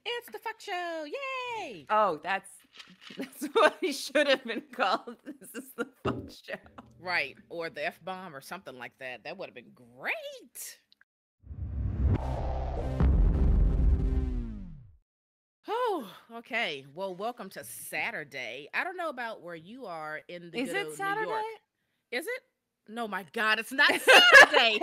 It's the fuck show. Yay! Oh, that's what he should have been called. This is the fuck show. Right. Or the F-bomb or something like that. That would have been great. Oh, okay. Well, welcome to Saturday. I don't know about where you are in the Is good it old Saturday? New York. Is it? No, my God, it's not Saturday.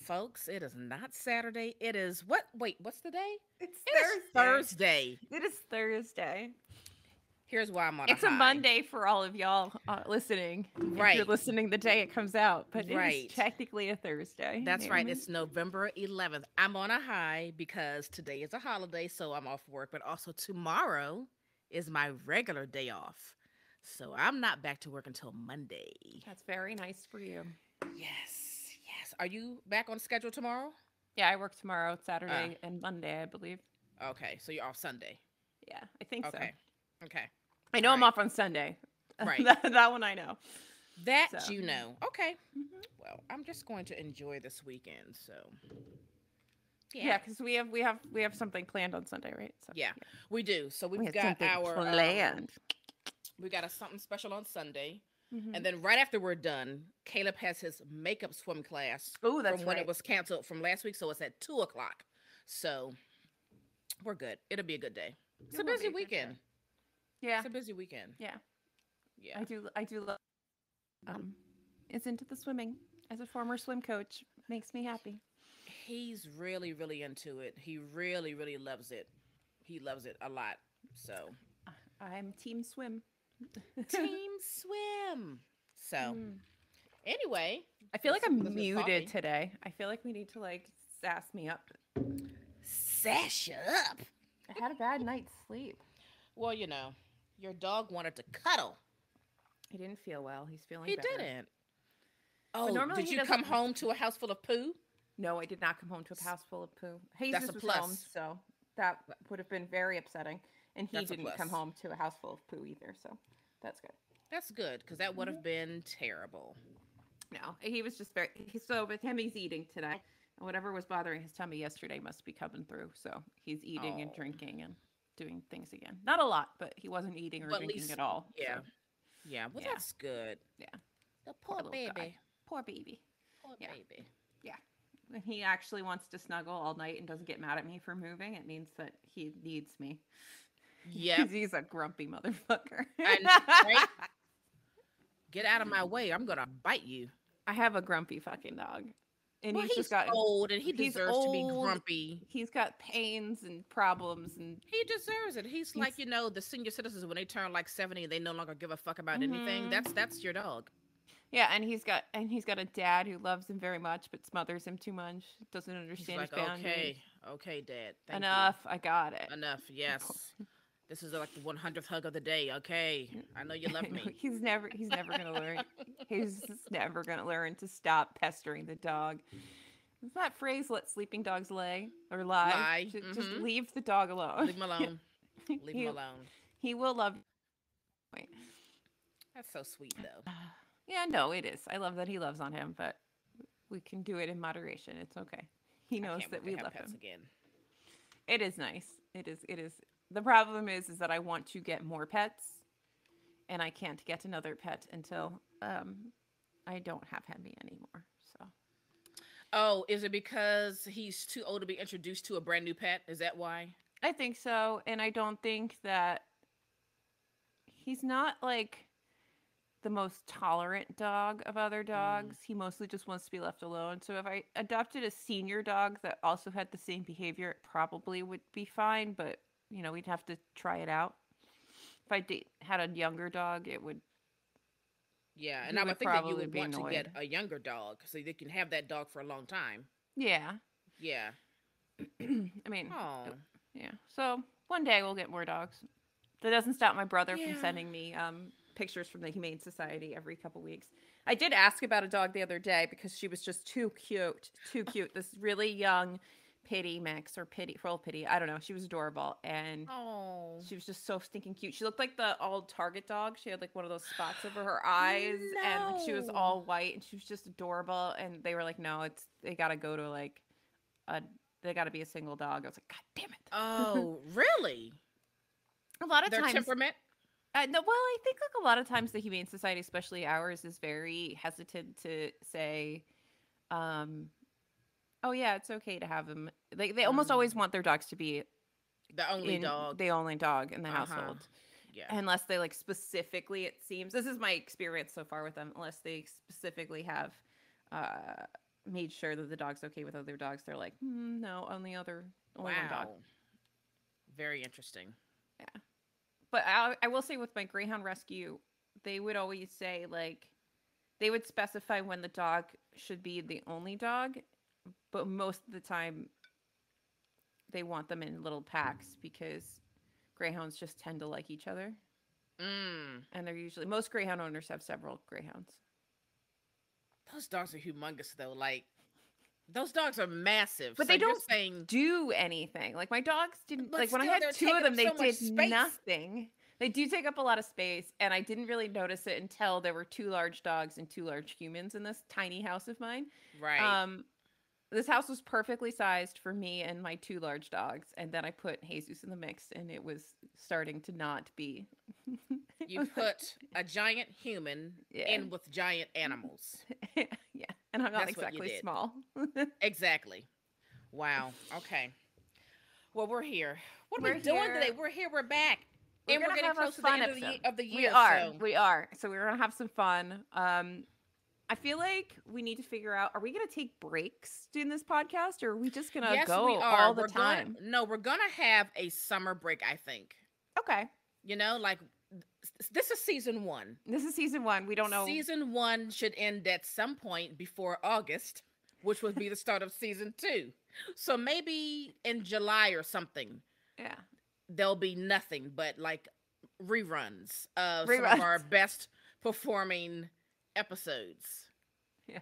Folks, it is not Saturday. It is what? Wait, what's the day? It's Thursday. It is Thursday. Here's why I'm on It's a high. Monday for all of y'all listening. Right. If you're listening the day it comes out, but Right. it is technically a Thursday. That's right. Naomi. It's November 11th. I'm on a high because today is a holiday, so I'm off work. But also tomorrow is my regular day off. So I'm not back to work until Monday. That's very nice for you. Yes, yes. Are you back on schedule tomorrow? Yeah, I work tomorrow, Saturday, and Monday, I believe. Okay, so you're off Sunday. Yeah, I think so. Okay. I know I'm off on Sunday. Right. that one I know. That So. you know. Okay. Mm-hmm. Well, I'm just going to enjoy this weekend. So. Yeah, because we have something planned on Sunday, right? So, Yeah, we do. So we we've have got something our planned. we got a something special on Sunday, Mhm. and then right after we're done, Caleb has his makeup swim class. Oh, that's from when right. it was canceled from last week, so it's at 2:00. So we're good. It'll be a good day. It's It a will busy be a good weekend. Yeah, It's a busy weekend. yeah. Yeah. I do love. Is into the swimming. As a former swim coach, makes me happy. He's really, really into it. He really, really loves it. He loves it a lot. So I'm team swim. team swim. So anyway, I feel like let's I'm sip this muted coffee. today. I feel like we need to like sass me up. Sash up. I had a bad night's sleep. Well, you know, your dog wanted to cuddle. He didn't feel well. He's feeling He better. didn't. Oh, normally did he you doesn't- come home to a house full of poo? No, I did not come home to a house full of poo. Hayes That's a was plus. home, so that would have been very upsetting. And he That's a didn't plus. come home to a house full of poo either, so that's good. That's good, because that would have been terrible. No, he was just so with him, he's eating today. And whatever was bothering his tummy yesterday must be coming through. So he's eating and drinking and doing things again. Not a lot, but he wasn't eating or But at drinking least- at all. Yeah. So, Yeah, well, Yeah. that's good. yeah. The Poor poor little baby. guy. Poor baby. Poor Yeah. baby. When he actually wants to snuggle all night and doesn't get mad at me for moving, it means that he needs me. Yeah. He's a grumpy motherfucker. Right? Get out of my way. I'm going to bite you. I have a grumpy fucking dog. And Well, he's just got old, and he he's deserves to be old. grumpy. He's got pains and problems and He deserves it. He's like, you know, the senior citizens when they turn like 70 and they no longer give a fuck about anything. That's your dog. yeah, and he's got a dad who loves him very much but smothers him too much. Doesn't He's understand like, his boundaries. okay, Dad. Thank Enough, I got it. you. Enough. Yes. This is like the 100th hug of the day. Okay, I know you love me. He's never gonna learn. He's never gonna learn to stop pestering the dog. Is that phrase "let sleeping dogs lay" or lie? Lie. Just leave the dog alone. Leave him alone. Leave him alone. He will love you. That's so sweet, though. Yeah, no, it is. I love that he loves on him, but we can do it in moderation. It's okay. He knows that we love him. Again. It is nice. It is. The problem is that I want to get more pets, and I can't get another pet until I don't have Hemi anymore. So. Oh, is it because he's too old to be introduced to a brand new pet? Is that why? I think so, and I don't think that he's not like the most tolerant dog of other dogs. He mostly just wants to be left alone. So if I adopted a senior dog that also had the same behavior, it probably would be fine, but you know, we'd have to try it out. If I had a younger dog, it would. Yeah, and He I would would think that you probably would be want to get annoyed. a younger dog so you can have that dog for a long time. Yeah. Yeah. I mean, Oh. yeah. So one day we'll get more dogs. That doesn't stop my brother from Yeah. sending me pictures from the Humane Society every couple weeks. I did ask about a dog the other day because she was just too cute. Too cute. This really young pity mix or pity full pity. I don't know. She was adorable, and Oh she was just so stinking cute. She looked like the old Target dog. She had like one of those spots over her eyes, and like she was no. all white, and she was just adorable. And they were like, no, they gotta go to like a they gotta be a single dog. I was like, God damn it. Oh, really? A lot of Their times, temperament? no, well, I think like a lot of times the Humane Society, especially ours, is very hesitant to say, um, "Oh yeah, it's okay to have them." Like they almost always Mm. want their dogs to be The only in dog. the only dog in the Uh-huh. household, Yeah. unless they like specifically. It seems this is my experience so far with them. Unless they specifically have uh, made sure that the dog's okay with other dogs, they're like, no, only one dog. Wow. Very interesting. Yeah. But I will say with my Greyhound Rescue, they would always say like they would specify when the dog should be the only dog, but most of the time they want them in little packs because greyhounds just tend to like each other, Mm. and they're usually most greyhound owners have several greyhounds. Those dogs are humongous though. Like those dogs are massive. But So they you're don't saying, do anything. Like my dogs didn't but like when I still had they're two of taking them, up they so much did space. nothing. They do take up a lot of space, and I didn't really notice it until there were two large dogs and two large humans in this tiny house of mine. Right. Um, this house was perfectly sized for me and my two large dogs, and then I put Jesus in the mix, and it was starting to not be. You put a giant human Yeah, in with giant animals. yeah, and I'm not That's what you exactly did. small. Exactly. Wow. Okay. Well, we're here. What are we We're doing today? here. We're here. We're back, We're and we're gonna getting have a close to the fun end episode. of the We year. are. So We are. So we're gonna have some fun. I feel like we need to figure out: are we gonna take breaks doing this podcast, or are we just gonna yes, we go are. all the We're gonna time? no. We're gonna have a summer break. I think. Okay. You know, like this is season one. This is season one. We don't know. Season one should end at some point before August, which would be the start of season two. So maybe in July or something, Yeah. there'll be nothing but like reruns of some of our Reruns. best performing episodes. Yeah.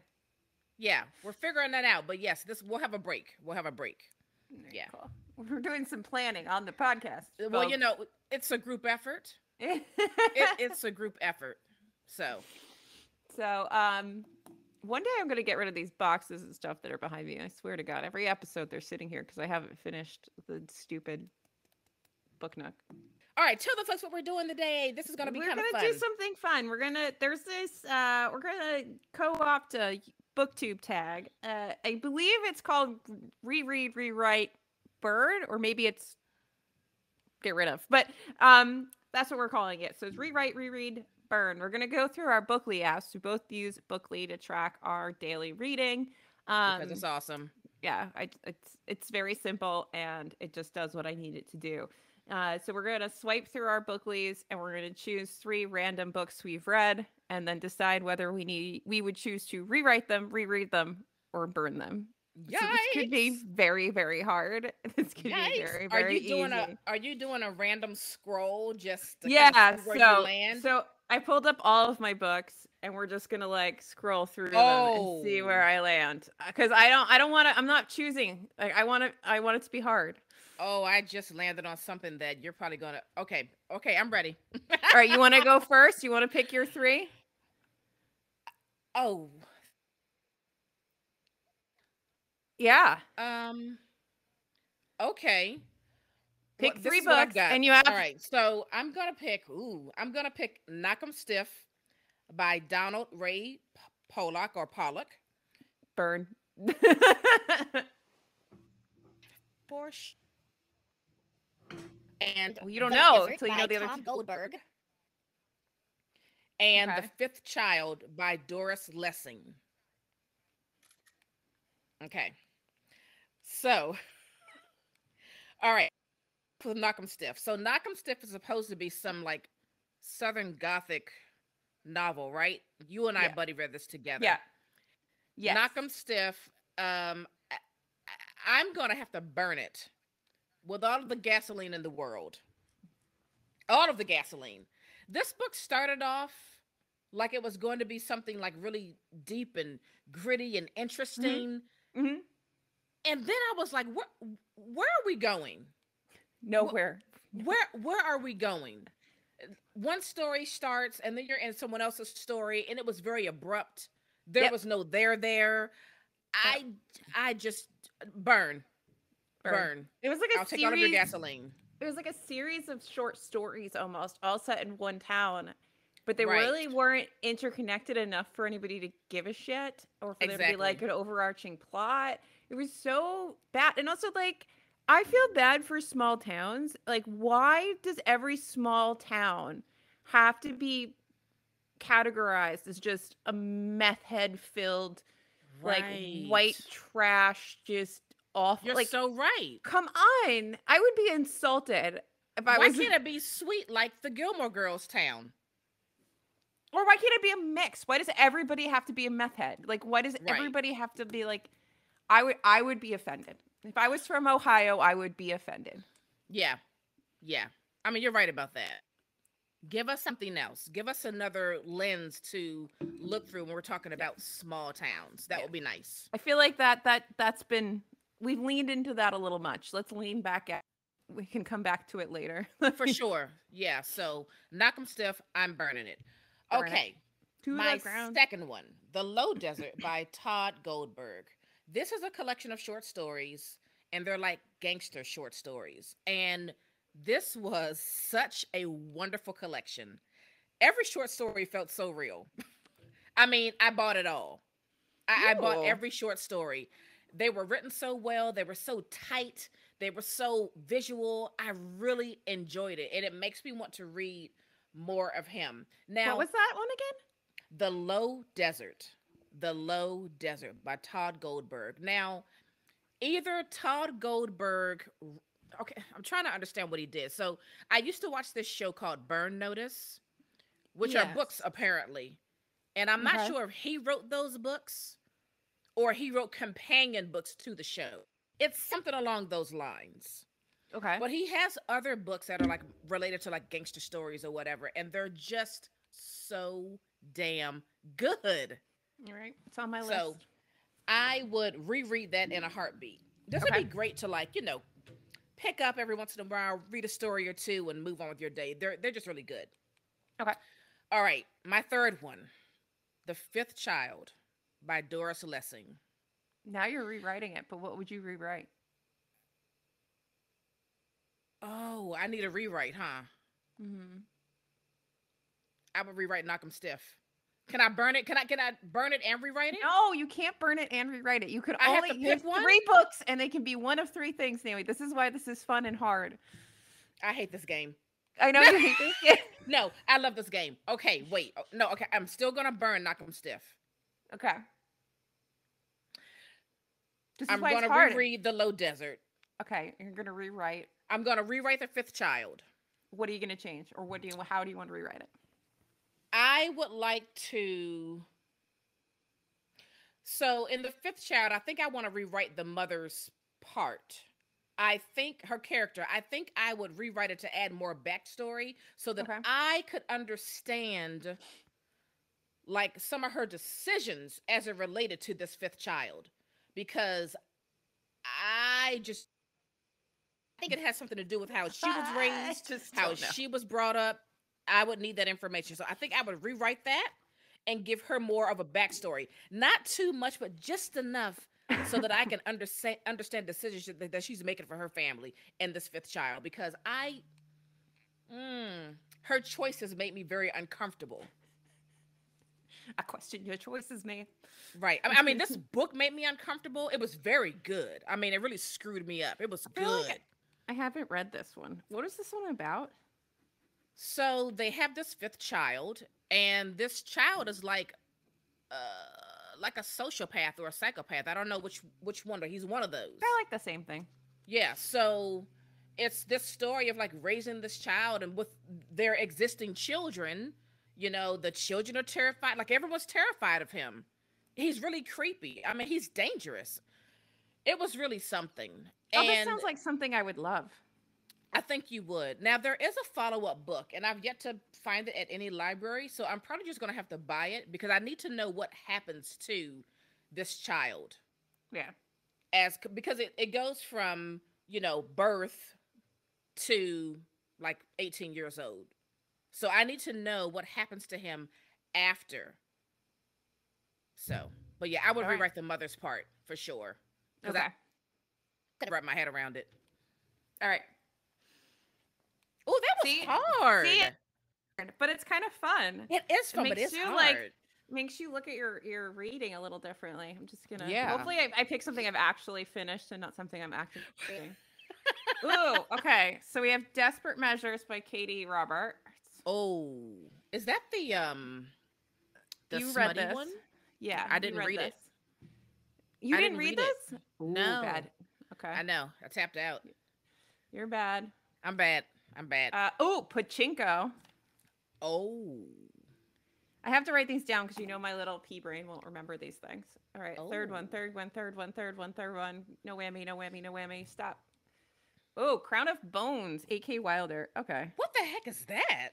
Yeah, we're figuring that out. But yes, this we'll have a break. We'll have a break. Yeah. Cool. We're doing some planning on the podcast. Well, you know, it's a group effort. It's a group effort. So, So, one day I'm gonna get rid of these boxes and stuff that are behind me. I swear to God, every episode they're sitting here because I haven't finished the stupid book nook. all right, tell the folks what we're doing today. This is going to be We're kind of gonna fun. do something fun. There's this. We're gonna co-opt a booktube tag. I believe it's called ReRead, ReWrite, Bird, or maybe it's get rid of. But that's what we're calling it. So it's rewrite, reread, burn. We're gonna go through our Bookly apps. We both use Bookly to track our daily reading. Because it's awesome. Yeah, it's very simple and it just does what I need it to do. So we're gonna swipe through our Booklies and we're gonna choose 3 random books we've read and then decide whether we would choose to rewrite them, reread them, or burn them. Yikes! So this could be very, very hard. This could Yikes! be very, very easy. Are you doing a random scroll just to Yeah, kind of see where you land? so I pulled up all of my books and we're just gonna like scroll through them and see where I land. Because I don't want to. I'm not choosing. Like I want it to be hard. Oh, I just landed on something that you're probably gonna. Okay, I'm ready. All right, you want to go first? You want to pick your 3? Oh, Yeah. Okay. Pick This 3 is what I've books, got. and you have. All right, so I'm gonna pick. I'm gonna pick "Knock 'Em Stiff" by Donald Ray Pollock. Burn. Porsche. And Well, you don't The know Desert until you by know the other Tom 2. Goldberg. And Okay. The Fifth Child by Doris Lessing. Okay. So, all right. For Knock 'Em Stiff. So Knock 'Em Stiff is supposed to be some like Southern Gothic novel, right? You and I, Yeah. buddy, read this together. Yeah. Yes. Knock 'Em Stiff. I'm gonna have to burn it with all of the gasoline in the world. All of the gasoline. This book started off like it was going to be something like really deep and gritty and interesting. Mm-hmm. And then I was like, where are we going? Nowhere. Where are we going? One story starts and then you're in someone else's story and it was very abrupt. There was no there. Yep. I just burn. It was like a I'll series. take all of your gasoline. It was like a series of short stories almost, all set in one town. But they Right. really weren't interconnected enough for anybody to give a shit or for there to be like an overarching plot. It was so bad. And also, like, I feel bad for small towns. Like, why does every small town have to be categorized as just a meth head filled, like, white trash, just awful? You're like, so right. Come on. I would be insulted if I Why was. can't it be sweet like the Gilmore Girls town? Or why can't it be a mix? Why does everybody have to be a meth head? Like, why does everybody have to be like? I would be offended if I was from Ohio. I would be offended. Yeah. I mean, you're right about that. Give us something else. Give us another lens to look through when we're talking about small towns. That would be nice. I feel like that's been we've leaned into that a little much. Let's lean back at. We can come back to it later. For sure. Yeah. So knock 'em stiff. I'm burning it. Okay. My second one, The Low Desert by Todd Goldberg. This is a collection of short stories, and they're like gangster short stories. And this was such a wonderful collection. Every short story felt so real. I mean, I bought it all. I bought every short story. They were written so well. They were so tight. They were so visual. I really enjoyed it. And it makes me want to read more of him. Now, what was that one again? The Low Desert. The Low Desert by Todd Goldberg. Now, either Todd Goldberg, okay, I'm trying to understand what he did. So I used to watch this show called Burn Notice, which are books apparently. And I'm not sure if he wrote those books or he wrote companion books to the show. It's something along those lines. Okay. But he has other books that are like related to like gangster stories or whatever. And they're just so damn good. All right. It's on my list. So I would reread that in a heartbeat. This would be great to like, pick up every once in a while, read a story or two and move on with your day. They're just really good. Okay. All right. My third one, The Fifth Child by Doris Lessing. Now you're rewriting it, but what would you rewrite? Oh, I need a rewrite, huh? Mm-hmm. I would rewrite Knock 'em Stiff. Can I burn it? Can I burn it and rewrite it? No, you can't burn it and rewrite it. You could only pick one? 3 books, and they can be one of 3 things, Naomi. This is why this is fun and hard. I hate this game. I know you hate this game. No, I love this game. Okay, wait. No, okay. I'm still gonna burn Knock 'em Stiff. Okay. I'm gonna reread The Low Desert. Okay, you're gonna rewrite. I'm gonna rewrite The Fifth Child. What are you gonna change, or how do you want to rewrite it? I would like to. So in The Fifth Child, I think I want to rewrite the mother's part. I think her character, I think I would rewrite it to add more backstory so that I could understand like some of her decisions as it related to this fifth child. Because I think it has something to do with how she was raised, how she was brought up. I would need that information. So I think I would rewrite that and give her more of a backstory. Not too much, but just enough so that I can understand decisions that she's making for her family and this fifth child. Because her choices made me very uncomfortable. I question your choices, man. Right. I mean, this book made me uncomfortable. It was very good. I mean, it really screwed me up. It was good. Like I haven't read this one. What is this one about? So they have this fifth child, and this child is like a sociopath or a psychopath. I don't know which one, but he's one of those. They're like the same thing. Yeah. So it's this story of like raising this child, and with their existing children, the children are terrified. Like everyone's terrified of him. He's really creepy. I mean, he's dangerous. It was really something. Oh, this sounds like something I would love. I think you would. Now, there is a follow-up book, and I've yet to find it at any library, so I'm probably just going to have to buy it because I need to know what happens to this child. Yeah. because it goes from, birth to like 18 years old. So I need to know what happens to him after. So, but yeah, I would All right. rewrite the mother's part for sure. Because Okay. I could wrap my head around it. All right. Oh, that was See, hard. but it's kind of fun. It is It fun, but makes it's you hard. makes you look at your reading a little differently. I'm just gonna Yeah. hopefully I pick something I've actually finished and not something I'm actually doing. Ooh, okay. So we have Desperate Measures by Katie Roberts. Oh, is that the You read smutty this. one? Yeah, I didn't read it. You I didn't read it. this? Ooh, No. bad. Okay. I know. I tapped out. You're bad. I'm bad. Pachinko. Oh. I have to write these down because my little pea brain won't remember these things. All right, Oh. third one. No whammy. Stop. Oh, Crown of Bones, A.K. Wilder. Okay. What the heck is that?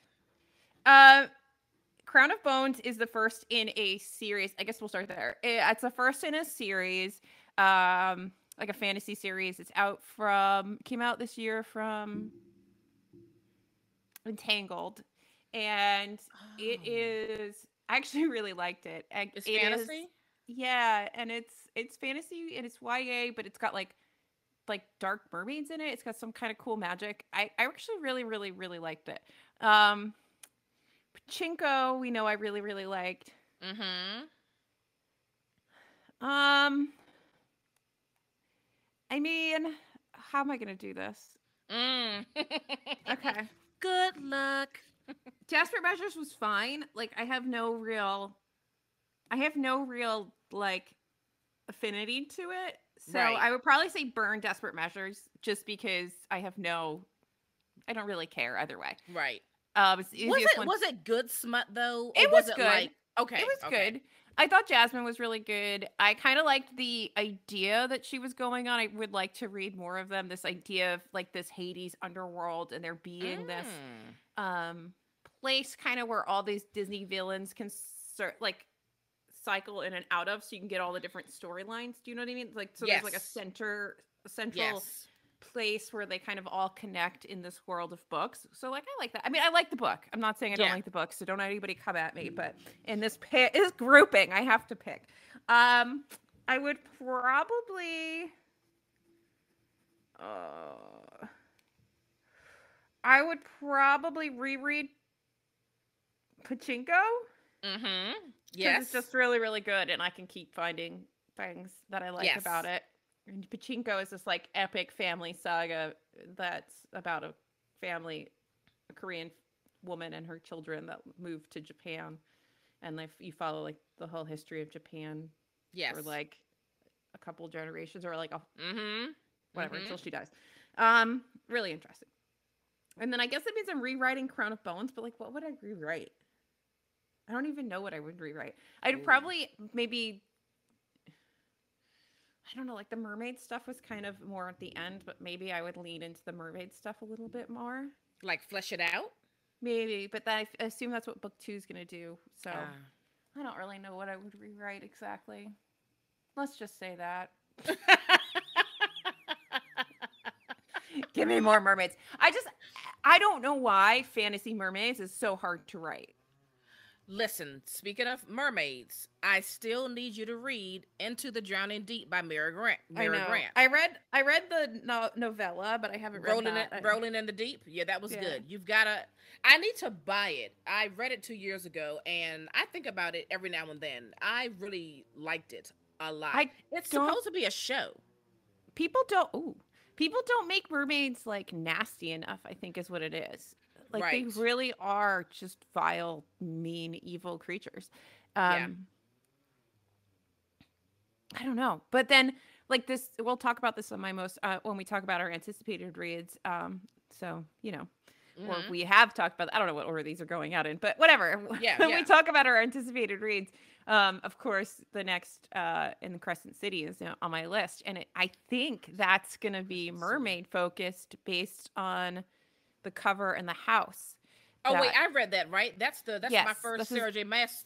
Crown of Bones is the first in a series. I guess we'll start there. It's the first in a series, like a fantasy series. It's came out this year from Entangled. And it is, I actually really liked it. It's fantasy? Yeah, and it's fantasy and it's YA, but it's got like dark mermaids in it. It's got some kind of cool magic. I actually really, really, really liked it. Pachinko, we know I really, really liked. Mm-hmm. I mean, how am I gonna do this? Okay. Good luck. Desperate Measures was fine. Like I have no real like affinity to it. So Right. I would probably say burn Desperate Measures just because I don't really care either way. Right. Was it good smut though? It was good. Okay. It was good. I thought Jasmine was really good. I kind of liked the idea that she was going on. I would like to read more of them. This idea of like this Hades underworld and there being this place kind of where all these Disney villains can cycle in and out of, so you can get all the different storylines. Do you know what I mean? Like, so there's like a central place where they kind of all connect in this world of books. So like, I like that. I mean, I like the book. I'm not saying I don't like the book, so don't anybody come at me. But in this grouping, I have to pick. I would probably. I would probably reread Pachinko. Mm-hmm. Yes. It's just really, really good, and I can keep finding things that I like about it. And Pachinko is this like epic family saga that's about a Korean woman and her children that moved to Japan, and you follow like the whole history of Japan for like a couple generations or like whatever until she dies. Really interesting. And then I guess that means I'm rewriting Crown of Bones, but like, what would I rewrite? I don't even know what I would rewrite. I'd probably maybe, I don't know, like the mermaid stuff was kind of more at the end, but maybe I would lean into the mermaid stuff a little bit more. Like flesh it out? Maybe, but I assume that's what book 2 is going to do. So I don't really know what I would rewrite exactly. Let's just say that. Give me more mermaids. I don't know why fantasy mermaids is so hard to write. Listen, speaking of mermaids, I still need you to read Into the Drowning Deep by Mary Grant. I read the novella, but I haven't read Rolling in the Deep. Yeah, that was good. I need to buy it. I read it 2 years ago, and I think about it every now and then. I really liked it a lot. It's supposed to be a show. People don't make mermaids like nasty enough, I think is what it is. Like they really are just vile, mean, evil creatures. I don't know. But then like this, we'll talk about this on my when we talk about our anticipated reads. So, or we have talked about, I don't know what order these are going out in, but whatever. When we talk about our anticipated reads, of course, the next in the Crescent City is on my list. And I think that's going to be mermaid focused based on the cover and the house. Wait, I read that, right? That's my first Sarah J. Maas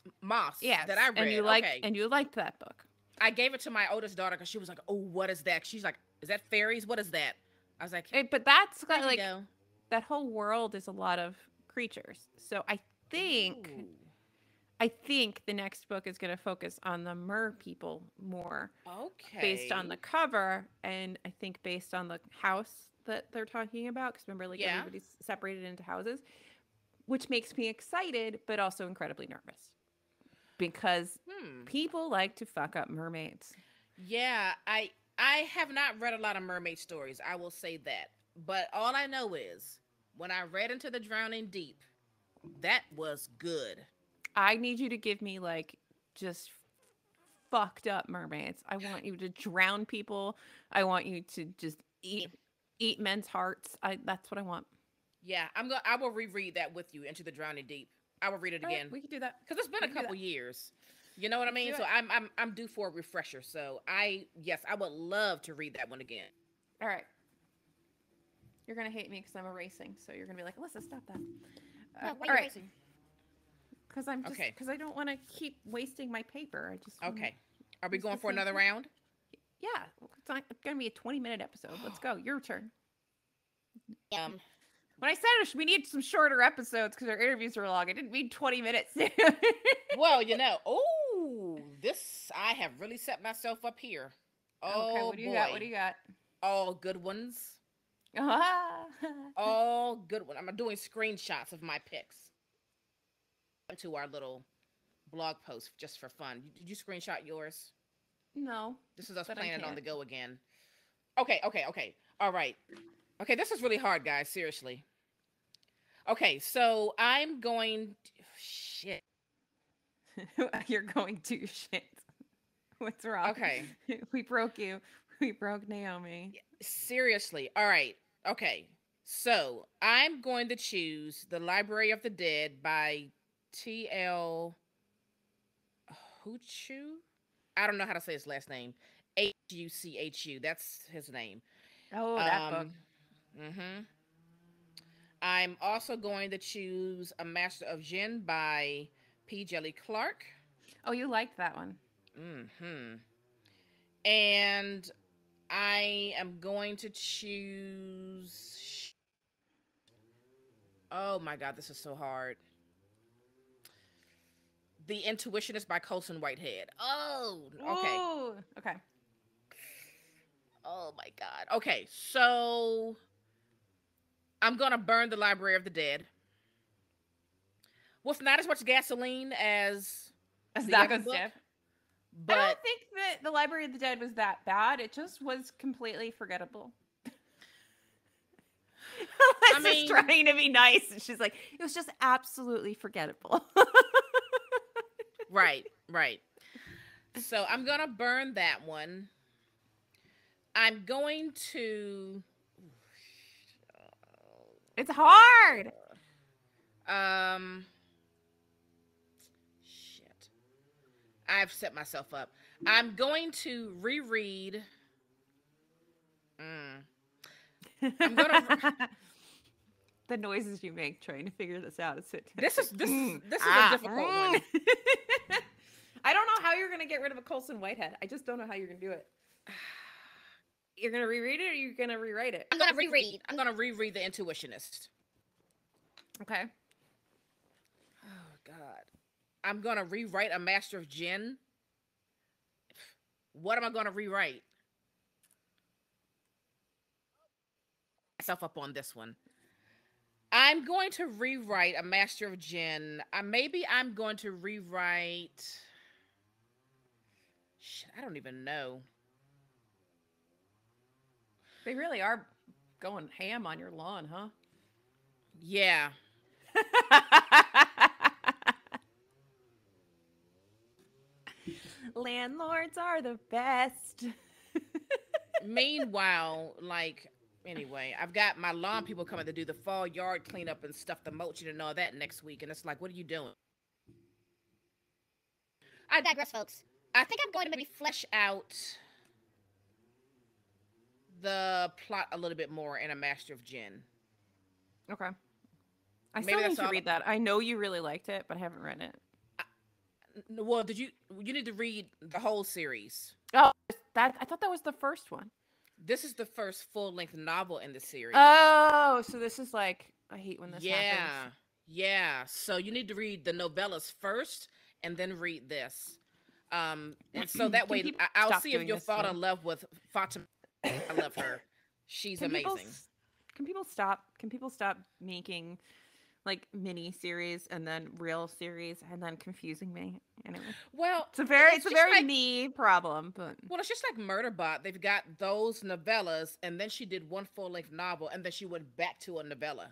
that I read. And you liked that book. I gave it to my oldest daughter because she was like, "Oh, what is that?" She's like, "Is that fairies? What is that?" I was like, But that's "There got, you like, go." that whole world is a lot of creatures. So think Ooh. I think the next book is going to focus on the mer people more based on Okay. the cover, and I think based on the house that they're talking about, because remember, like, Yeah. everybody's separated into houses, which makes me excited but also incredibly nervous because Hmm. people like to fuck up mermaids. Yeah, I have not read a lot of mermaid stories. I will say that. But all I know is when I read Into the Drowning Deep, that was good. I need you to give me, like, just fucked up mermaids. I want you to drown people. I want you to just eat men's hearts. That's what I want. Yeah, I will reread that with you, Into the Drowning Deep. I will read it All right, again we can do that. because it's been We a can do couple that. years. You know what I Let's do mean? So it. I'm due for a refresher. So yes, I would love to read that one again. All right. You're gonna hate me because I'm erasing, so you're gonna be like, Alyssa, stop that. No, why All are you right, racing? Okay. because I don't want to keep wasting my paper. I just want to Okay. Are we use going the for same another paper. round? Yeah, it's gonna be a 20-minute episode. Let's go. Your turn. Um. When I said we need some shorter episodes because our interviews are long, I didn't mean 20 minutes. Well, oh, this I have really set myself up here. Okay, Oh what do you got? What boy, do you got? all good ones. Ah. All good ones. I'm doing screenshots of my picks to our little blog post just for fun. Did you screenshot yours? No, This is us but I playing it on can't. the go again. Okay, okay, okay. All right. Okay, this is really hard, guys. Seriously. Okay, so I'm going. Shit. You're going to shit. What's wrong? Okay. We broke you. We broke Naomi. Seriously. All right. Okay. So I'm going to choose The Library of the Dead by T.L. Huchu. I don't know how to say his last name. Huchu. That's his name. Oh, that book. Um. Mhm. I'm also going to choose A Master of Zen by P. Jelly Clark. Oh, you liked that one. Mhm. And I am going to choose. Oh my God, this is so hard. The Intuitionist by Colson Whitehead. Oh, okay. Ooh. Okay. Oh my God. Okay, so I'm gonna burn The Library of the Dead with not as much gasoline as That's the not other good book, stuff. I but don't think that the Library of the Dead was that bad. It just was completely forgettable. I Alyssa's mean, trying to be nice, and she's like, it was just absolutely forgettable. right, right. So I'm gonna burn that one. I'm going to. It's hard. Um. Shit. I've set myself up. I'm going to reread. I'm gonna. The noises you make trying to figure this out is fantastic. This is a difficult one. I don't know how you're gonna get rid of a Colson Whitehead. I just don't know how you're gonna do it. You're gonna reread it, or you're gonna rewrite it? I'm gonna reread. I'm gonna reread The Intuitionist. Okay. Oh God. I'm gonna rewrite A Master of Zen. What am I gonna rewrite? Myself up on this one. I'm going to rewrite A Master of Zen. Maybe I'm going to rewrite. Shit, I don't even know. They really are going ham on your lawn, huh? Yeah. Landlords are the best. Meanwhile, anyway, I've got my lawn people coming to do the fall yard cleanup and stuff, the mulching and all that next week, and it's like, what are you doing? I digress, folks. I think I'm going to maybe flesh out the plot a little bit more in A Master of Zen. Okay. I Maybe still that's need to all- read that. I know you really liked it, but I haven't read it. Well, did you need to read the whole series? Oh, that I thought that was the first one. This is the first full-length novel in the series. Oh, so this is like I hate when this happens. Yeah. So you need to read the novellas first and then read this. And so that way I'll see if you'll fall in love with Fatima. I love her. She's amazing. Can people stop? Can people stop making like mini series and then real series and then confusing me? Anyway, well, it's a very me problem. But well, it's just like Murderbot. They've got those novellas, and then she did one full length novel, and then she went back to a novella.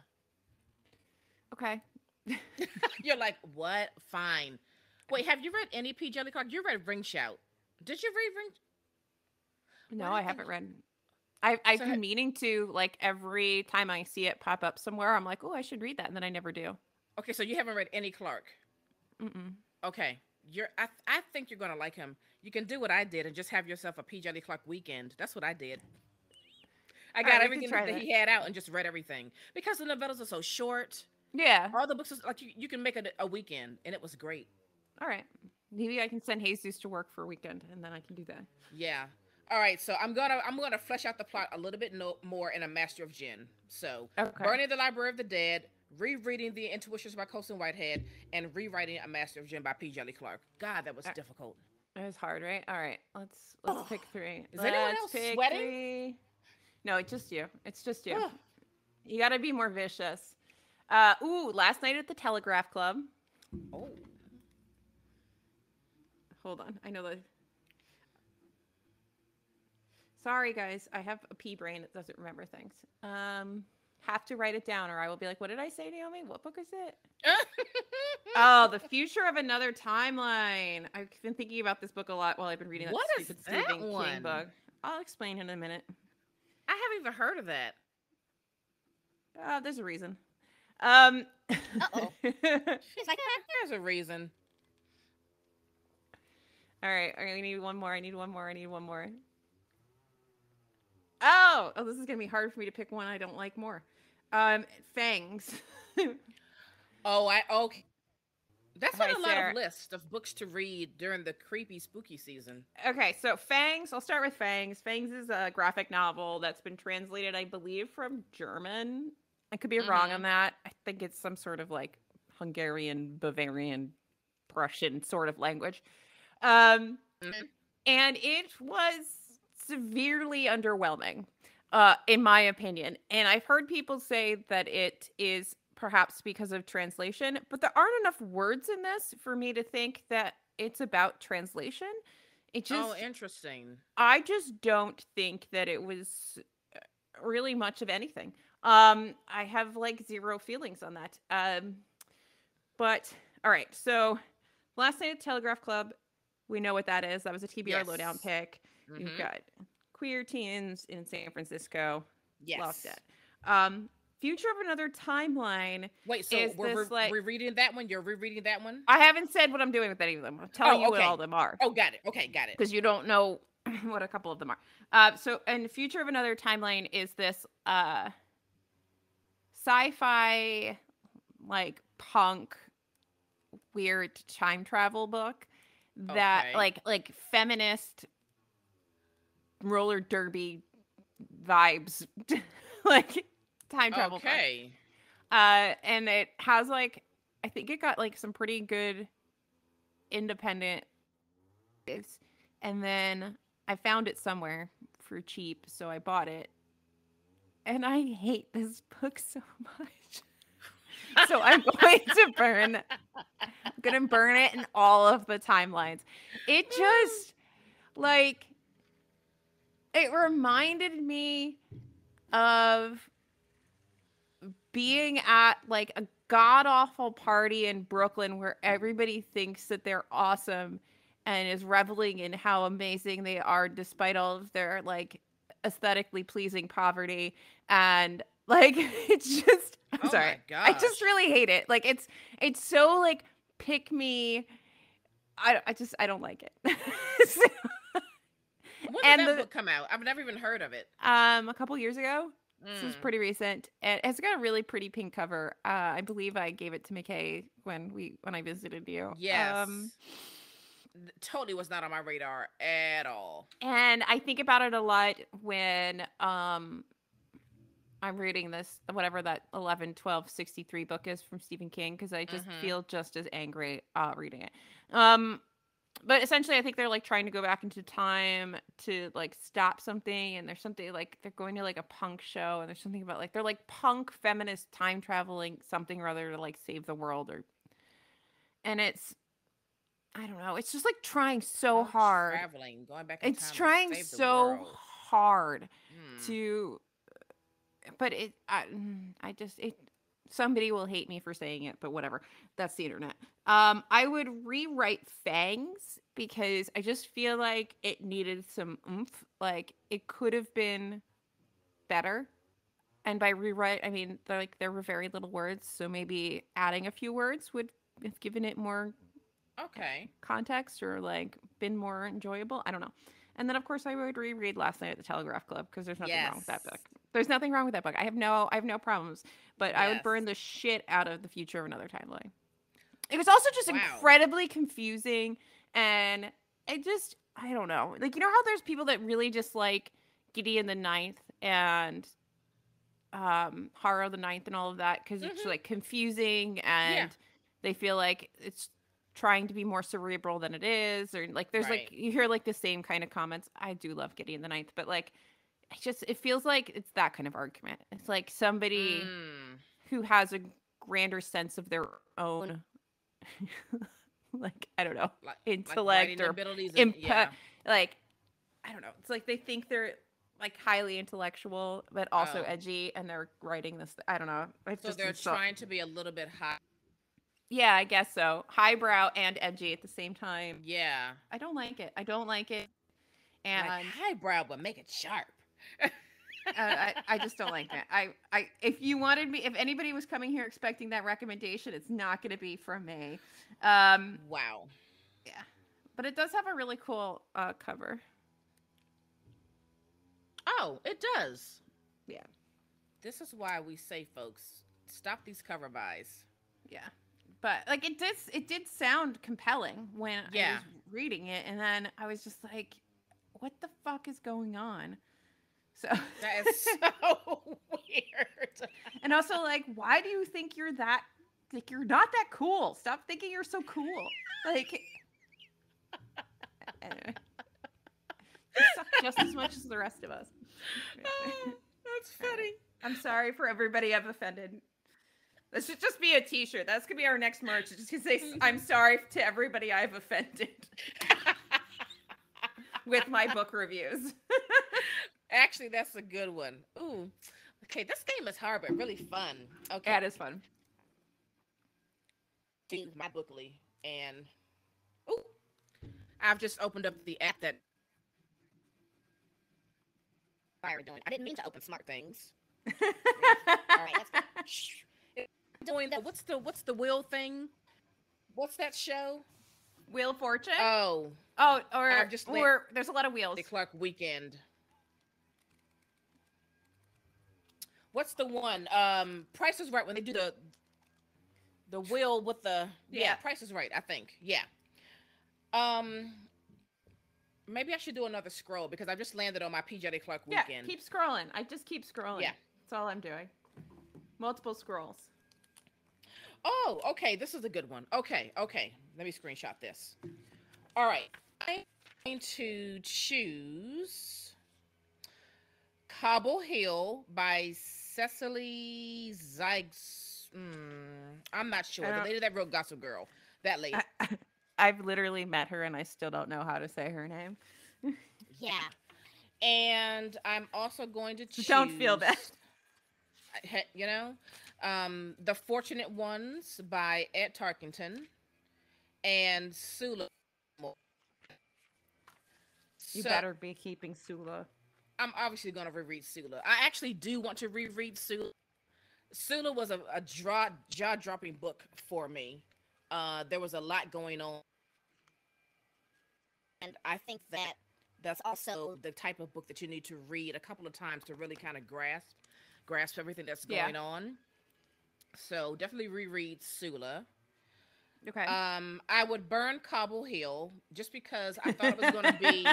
Okay. You're like, what? Fine. Wait, have you read any P. Jelly Clark? You read Ring Shout. Did you read Ring? No, I haven't read. I've been meaning to, like, every time I see it pop up somewhere, I'm like, oh, I should read that, and then I never do. Okay, so you haven't read any Clark. Okay, I think you're gonna like him. You can do what I did and just have yourself a P. Jelly Clark weekend. That's what I did. I got everything that he had out and just read everything because the novellas are so short. Yeah, all the books are, like you can make it a weekend, and it was great. All right, maybe I can send Jesus to work for a weekend, and then I can do that. Yeah. All right, so I'm gonna flesh out the plot a little bit more in A Master of Jinn. So, Burning the Library of the Dead, rereading The Intuitions by Colson Whitehead, and rewriting A Master of Jinn by P. Jelly Clark. God, that was difficult. It was hard, right? All right, let's pick three. Is anyone else sweating? 3. No, it's just you. It's just you. You got to be more vicious. Last Night at the Telegraph Club. Oh. Hold on, I know the. Sorry, guys. I have a pea brain that doesn't remember things. Have to write it down or I will be like, what did I say, Naomi? What book is it? Oh, The Future of Another Timeline. I've been thinking about this book a lot while I've been reading that stupid Stephen King book. I'll explain in a minute. I haven't even heard of that. There's a reason. Uh-oh. She's like, there's a reason. All right. I need one more. Oh, this is going to be hard for me to pick one I don't like more. Fangs. Okay. That's on a lot of lists of books to read during the creepy, spooky season. Okay, so Fangs. I'll start with Fangs. Fangs is a graphic novel that's been translated, I believe, from German. I could be wrong on that. I think it's some sort of like Hungarian, Bavarian, Prussian sort of language. And it was severely underwhelming, in my opinion. And I've heard people say that it is perhaps because of translation, but there aren't enough words in this for me to think that it's about translation. It just interesting. I just don't think that it was really much of anything. I have like zero feelings on that. But all right, so Last Night at Telegraph Club, we know what that is. That was a TBR Lowdown pick. You've got queer teens in San Francisco. Yes. Loved it. Future of Another Timeline. Wait, so we're reading that one? You're rereading that one? I haven't said what I'm doing with any of them. I'm telling you what all of them are. Oh, got it. Okay, got it. Because you don't know what a couple of them are. And Future of Another Timeline is this sci-fi, like, punk, weird time travel book that, like feminist roller derby vibes, like time travel. Okay. And it has like, I think it got like some pretty good independent, and then I found it somewhere for cheap, so I bought it. And I hate this book so much. So I'm going to burn it in all of the timelines. It just, like, it reminded me of being at, like, a god-awful party in Brooklyn where everybody thinks that they're awesome and is reveling in how amazing they are despite all of their, like, aesthetically pleasing poverty. And, like, it's just, I'm sorry. My gosh. I just really hate it. Like, it's so, like, pick me. I don't like it. When did that book come out? I've never even heard of it. A couple years ago. This was pretty recent. And it's got a really pretty pink cover. I believe I gave it to McKay when I visited you. Yes. totally was not on my radar at all. And I think about it a lot when I'm reading this, whatever that 11/12/63 book is from Stephen King, because I just Mm-hmm. feel just as angry reading it. But essentially, I think they're like trying to go back into time to like stop something, and there's something like they're going to like a punk show, and there's something about like they're like punk feminist time traveling something or other to like save the world, or and it's I don't know, it's just like trying so Punk hard. traveling, going back in It's time to trying save the so world. hard Hmm. to but I just it somebody will hate me for saying it, but whatever. That's the internet. I would rewrite Fangs because I just feel like it needed some oomph. Like it could have been better. And by rewrite, I mean there were very little words, so maybe adding a few words would have given it more Okay. context or like been more enjoyable. I don't know. And then of course I would reread Last Night at the Telegraph Club because there's nothing wrong with that Yes. book. There's nothing wrong with that book. I have no problems, but I would Yes. burn the shit out of The Future of Another Timeline. It was also just Wow. incredibly confusing and I don't know. Like you know how there's people that really just like Gideon the Ninth and Horror the Ninth and all of that because it's Mm-hmm. like confusing Yeah. and they feel like it's trying to be more cerebral than it is, or like there's like Right. you hear like the same kind of comments. I do love Gideon the Ninth, but like it feels like it's that kind of argument. It's like somebody Mm. who has a grander sense of their own like I don't know Like intellect writing or abilities and input yeah. like I don't know. It's like they think they're like highly intellectual but also Oh. edgy, and they're writing this. I don't know. It's So just they're so. trying to be a little bit high. Yeah, I guess so. Highbrow and edgy at the same time. Yeah. I don't like it. I don't like it, Like and highbrow, but make it sharp. I just don't like it. If you wanted me, if anybody was coming here expecting that recommendation, it's not going to be from me. Um, Wow. yeah, but it does have a really cool cover. Oh, it does. Yeah, This is why we say, folks, stop these cover buys. yeah. But like it did sound compelling when I Yeah. was reading it, and then I was just like, "What the fuck is going on?" So, That is so weird. and also like, why do you think you're that? Like you're not that cool. Stop thinking you're so cool. Like, anyway, you suck just as much as the rest of us. Oh, that's funny. I'm sorry for everybody I've offended. This should just be a T-shirt. That's gonna be our next merch. Just to say, I'm sorry to everybody I've offended with my book reviews. Actually, that's a good one. Ooh. Okay, this game is hard but really fun. Okay. Yeah, it is fun. My bookly and ooh, I've just opened up the app that fire doing. I didn't mean to open smart things. All right, let's go. Doing that. What's the wheel thing? What's that show? Wheel of Fortune. Oh, Oh, I've just or there's a lot of wheels. the Clark Weekend. What's the one? Price is Right when they do the wheel with the Yeah. Price is Right. I think um maybe I should do another scroll because I just landed on my PJ Clark Yeah, Weekend. keep scrolling. I just keep scrolling. Yeah. That's all I'm doing. Multiple scrolls. Oh, okay. This is a good one. Okay. Let me screenshot this. All right. I'm going to choose Cobble Hill by Cecily Zyges. I'm not sure. The lady that wrote Gossip Girl. That lady. I've literally met her and I still don't know how to say her name. Yeah. And I'm also going to choose. Don't feel bad. You know, The Fortunate Ones by Ed Tarkington and Sula. You better be keeping Sula. I'm obviously going to reread Sula. I actually do want to reread Sula. Sula was a jaw-dropping book for me. There was a lot going on. And I think that that's also the type of book that you need to read a couple of times to really kind of grasp everything that's going on. So definitely reread Sula. Okay. I would burn Cobble Hill just because I thought it was going to be.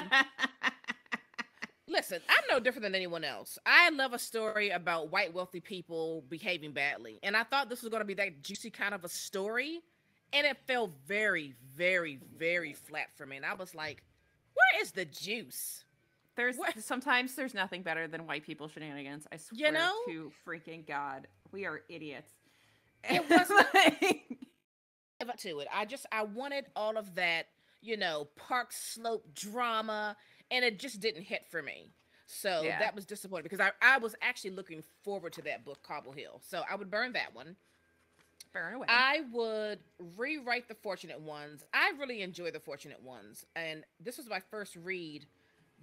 Listen, I'm no different than anyone else. I love a story about white wealthy people behaving badly, and I thought this was going to be that juicy kind of a story, and it fell very, very, very flat for me. And I was like, "Where is the juice?" There's What sometimes there's nothing better than white people shenanigans. I you swear know? to freaking God, we are idiots. It wasn't live up to it. I wanted all of that, Park Slope drama, and it just didn't hit for me. So Yeah, that was disappointing because I was actually looking forward to that book, Cobble Hill. So I would burn that one. burn away. I would rewrite The Fortunate Ones. I really enjoy The Fortunate Ones. And this was my first read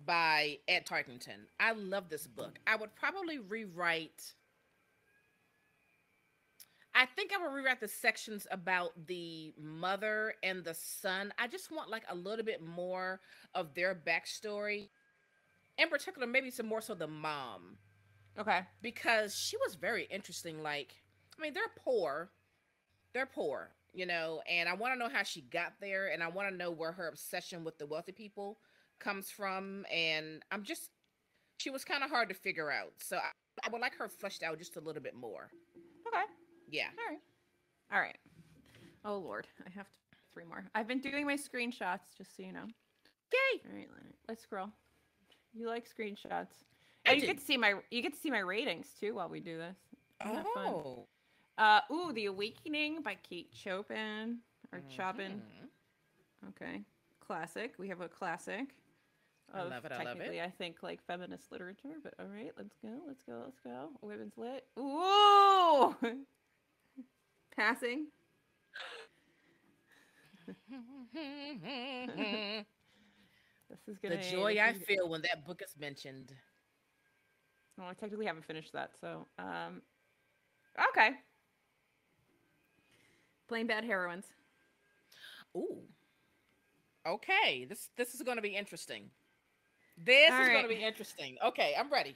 by Ed Tarkington. I love this book. I would probably rewrite. I think I would rewrite the sections about the mother and the son. I just want like a little bit more of their backstory. In particular, maybe some more so the mom. Okay. Because she was very interesting. Like, I mean, they're poor, and I want to know how she got there, and I want to know where her obsession with the wealthy people comes from. And she was kind of hard to figure out. So I would like her fleshed out just a little bit more. Okay. Yeah. All right. All right. Oh Lord, I have 3 more. I've been doing my screenshots, just so you know. Yay! All right, let's scroll. You like screenshots? I Oh, you do. get to see my ratings too while we do this. Isn't that fun? Oh. The Awakening by Kate Chopin or Chopin. Okay, classic. We have a classic. I love it. I love Technically, it. I think like feminist literature, but all right, let's go. Let's go. Let's go. Women's lit. Ooh, passing. This is The gonna. joy I feel when that book is mentioned. Well, I technically haven't finished that, so okay. Plain Bad Heroines. Ooh. Okay. This is going to be interesting. This All is going right. to be interesting. Okay, I'm ready.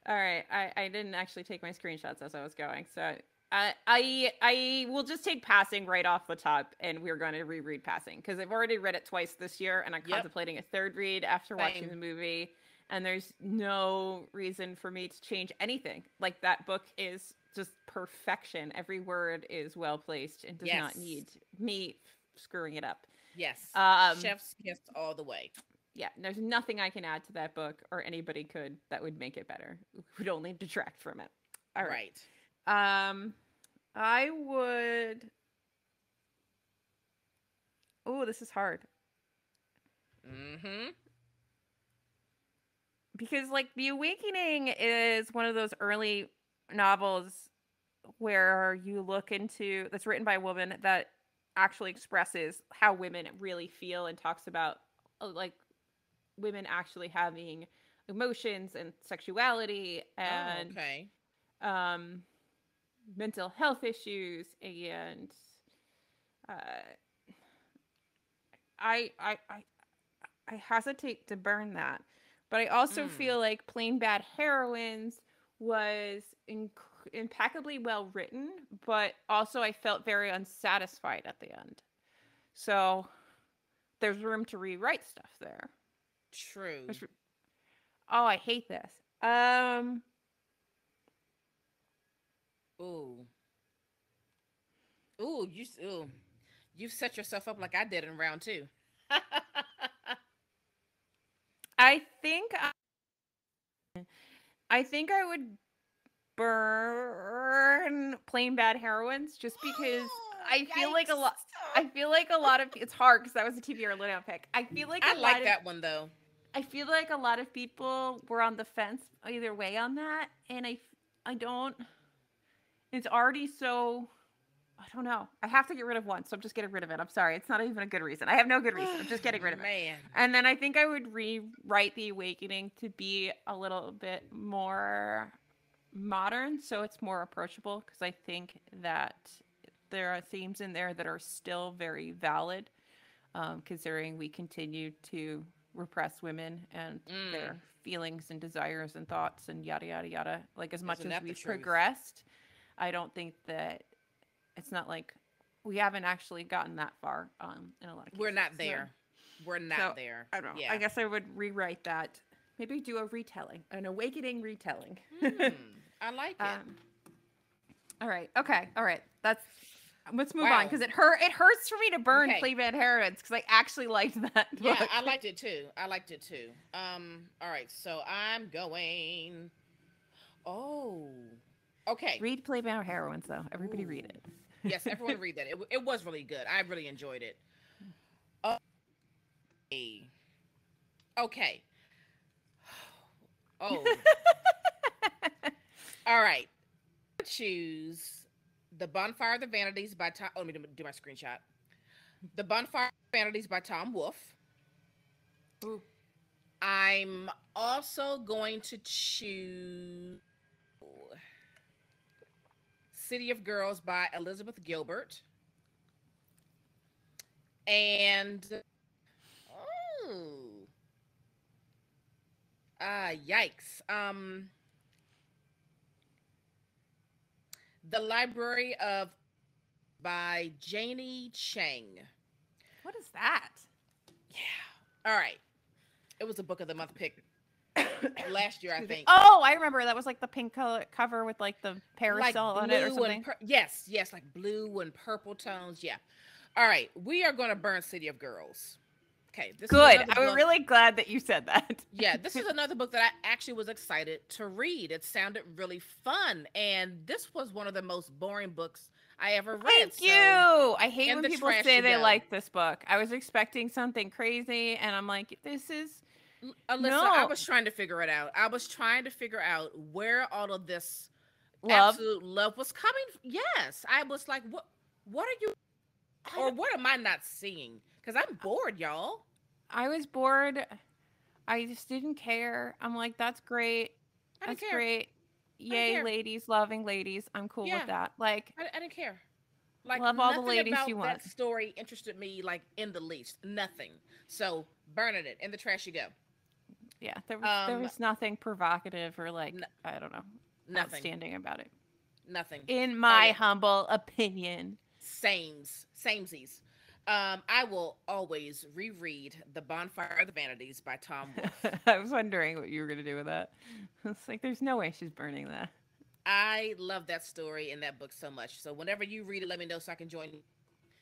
All right. I didn't actually take my screenshots as I was going, so I will just take passing right off the top, and we're going to reread passing because I've already read it twice this year, and I'm Yep. contemplating a third read after watching Same. the movie. And there's no reason for me to change anything. Like that book is just perfection. Every word is well placed and does not Yes. need me screwing it up. Yes. Um, Chef's kiss all the way. yeah, there's nothing I can add to that book or anybody could that would make it better. It would only detract from it. All right. I would. Oh, this is hard. Mm-hmm. Because like The Awakening is one of those early novels where you look into that's written by a woman that actually expresses how women really feel and talks about like women actually having emotions and sexuality and okay. mental health issues and uh, I hesitate to burn that. But I also feel like Plain Bad Heroines was impeccably well written, but also I felt very unsatisfied at the end. So there's room to rewrite stuff there. True. Oh, I hate this. Ooh. Ooh. You've set yourself up like I did in round 2. I think I would burn Plain Bad Heroines just because I feel like a lot. I feel like a lot of it's hard because that was a TBR Lowdown pick. I feel like I like that one though. I feel like a lot of people were on the fence either way on that, and I don't. It's already so. I don't know. I have to get rid of one, so I'm just getting rid of it. I'm sorry. It's not even a good reason. I have no good reason. I'm just getting rid of it. Man. And then I think I would rewrite The Awakening to be a little bit more modern, so it's more approachable, because I think that there are themes in there that are still very valid, considering we continue to repress women and their feelings and desires and thoughts and yada, yada, yada. Like, as much as we've progressed, I don't think that it's not like we haven't actually gotten that far in a lot of cases. We're not there. We're So, not there. I don't know. Yeah. I guess I would rewrite that. Maybe do a retelling, an awakening retelling. I like it. All right. Okay. All right. Let's move on Wow. because it hurts for me to burn Okay. Playboy Heroines because I actually liked that book. Yeah, I liked it too. All right, so I'm going. Oh, okay. Read Playboy Heroines though. Everybody read Ooh. it. Yes, everyone read that. It was really good. I really enjoyed it. Okay. Okay. Oh. All right. Choose The Bonfire of the Vanities by Tom. Oh, let me do my screenshot. The Bonfire of the Vanities by Tom Wolfe. Ooh. I'm also going to choose City of Girls by Elizabeth Gilbert. And yikes. The Library of by Janie Chang. What is that? Yeah. All right. It was a book of the month pick last year, I think. Oh, I remember that was like the pink color cover with like the parasol like on it or something. Yes, like blue and purple tones. Yeah. All right, we are going to burn City of Girls. Okay, this good. Is I'm really glad that you said that. Yeah, this is another book that I actually was excited to read. It sounded really fun, and this was one of the most boring books I ever read. Thank you. I hate when people say they go. like this book. I was expecting something crazy, and I'm like, this is. Alyssa, no. I was trying to figure it out. I was trying to figure out where all of this love. absolute love was coming. Yes, I was like, what are you, or what am I not seeing? Because I'm bored, y'all. I was bored. I just didn't care. I'm like, that's great. That's great. Yay, ladies, loving ladies. I'm cool with that. Like, I didn't care. Like, love all the ladies about you want. That story interested me like in the least. Nothing. So burning it in the trash you go. Yeah, there was nothing provocative or like I don't know, nothing outstanding about it. Nothing. In my humble opinion. Samesies. I will always reread The Bonfire of the Vanities by Tom Wolfe. I was wondering what you were going to do with that. It's like, there's no way she's burning that. I love that story and that book so much. So whenever you read it, let me know so I can join you.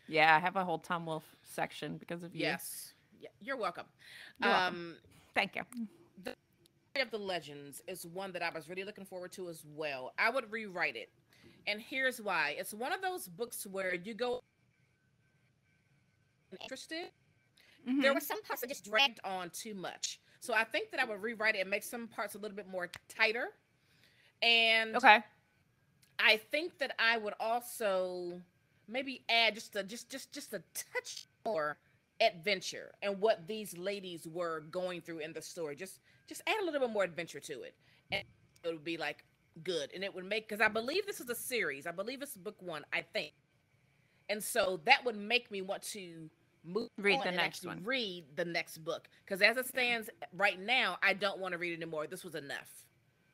Yeah, I have a whole Tom Wolfe section because of you. Yes. Yeah, you're welcome. You're welcome. Thank you. The Story of the Legends is one that I was really looking forward to as well. I would rewrite it. And here's why. It's one of those books where you go interested. Mm-hmm. There were some parts that just dragged on too much. So I think that I would rewrite it and make some parts a little bit more tighter. And I think that I would also maybe add just a touch more adventure and what these ladies were going through in the story. Just add a little bit more adventure to it. And it would be like good. And it would make, because I believe this is a series. I believe it's book 1, I think. And so that would make me want to read the next book. Because as it stands right now, I don't want to read anymore. This was enough.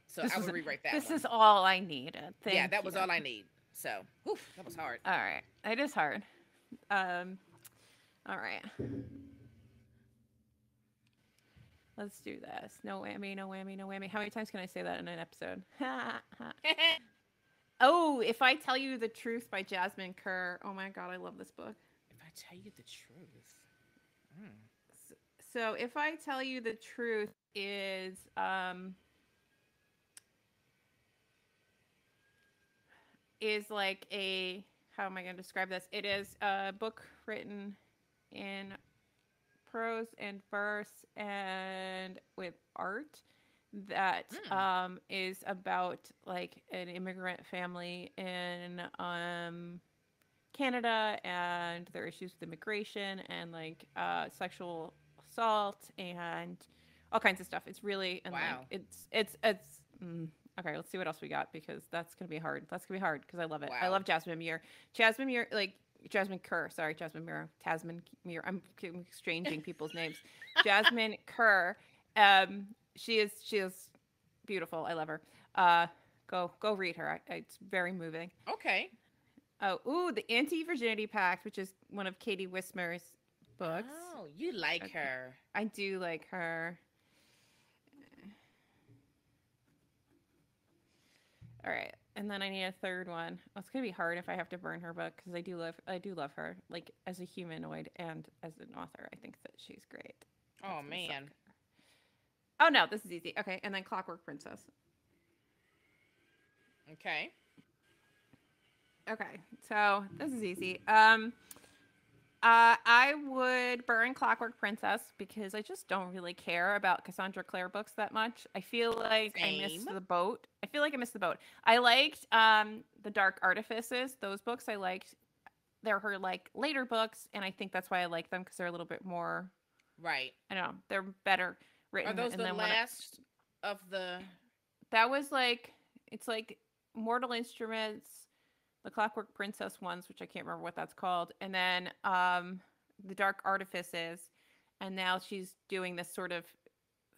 So I would rewrite that. This is all I needed. Yeah, that was all I need. So, that was hard. All right. It is hard. All right. Let's do this. No whammy, no whammy, no whammy. How many times can I say that in an episode? Oh, If I Tell You the Truth by Jasmine Kerr. Oh my God, I love this book. If I Tell You the Truth. So If I Tell You the Truth is like a, how am I going to describe this? It is a book written in prose and verse and with art that is about like an immigrant family in Canada and their issues with immigration and like sexual assault and all kinds of stuff. It's really like it's okay, let's see what else we got because that's gonna be hard. That's gonna be hard because I love it. Wow. I love Jasmine Muir. Jasmine Muir, like Jasmine Kerr. Sorry, Jasmine Muir. Tasman Muir. I'm exchanging people's names. Jasmine Kerr. She is beautiful. I love her. Go read her. It's very moving. Okay. Oh, ooh, the Anti-Virginity Pact, which is one of Katie Wismer's books. Oh, you like Okay. her. I do like her. All right, and then I need a third one. Well, it's gonna be hard if I have to burn her book because I do love her, like as a humanoid and as an author. I think that she's great. Oh That's gonna suck. man. Oh no, this is easy. Okay, and then Clockwork Princess. Okay. Okay, so this is easy. I would burn Clockwork Princess because I just don't really care about Cassandra Clare books that much. I feel like I missed Same. the boat. I feel like I missed the boat. I liked The Dark Artifices. Those books I liked. They're her like later books, and I think that's why I like them because they're a little bit more. Right. I don't know. They're better Are written. those And the then last of the? that was like it's like Mortal Instruments, the Clockwork Princess ones, which I can't remember what that's called, and then the Dark Artifices, and now she's doing this sort of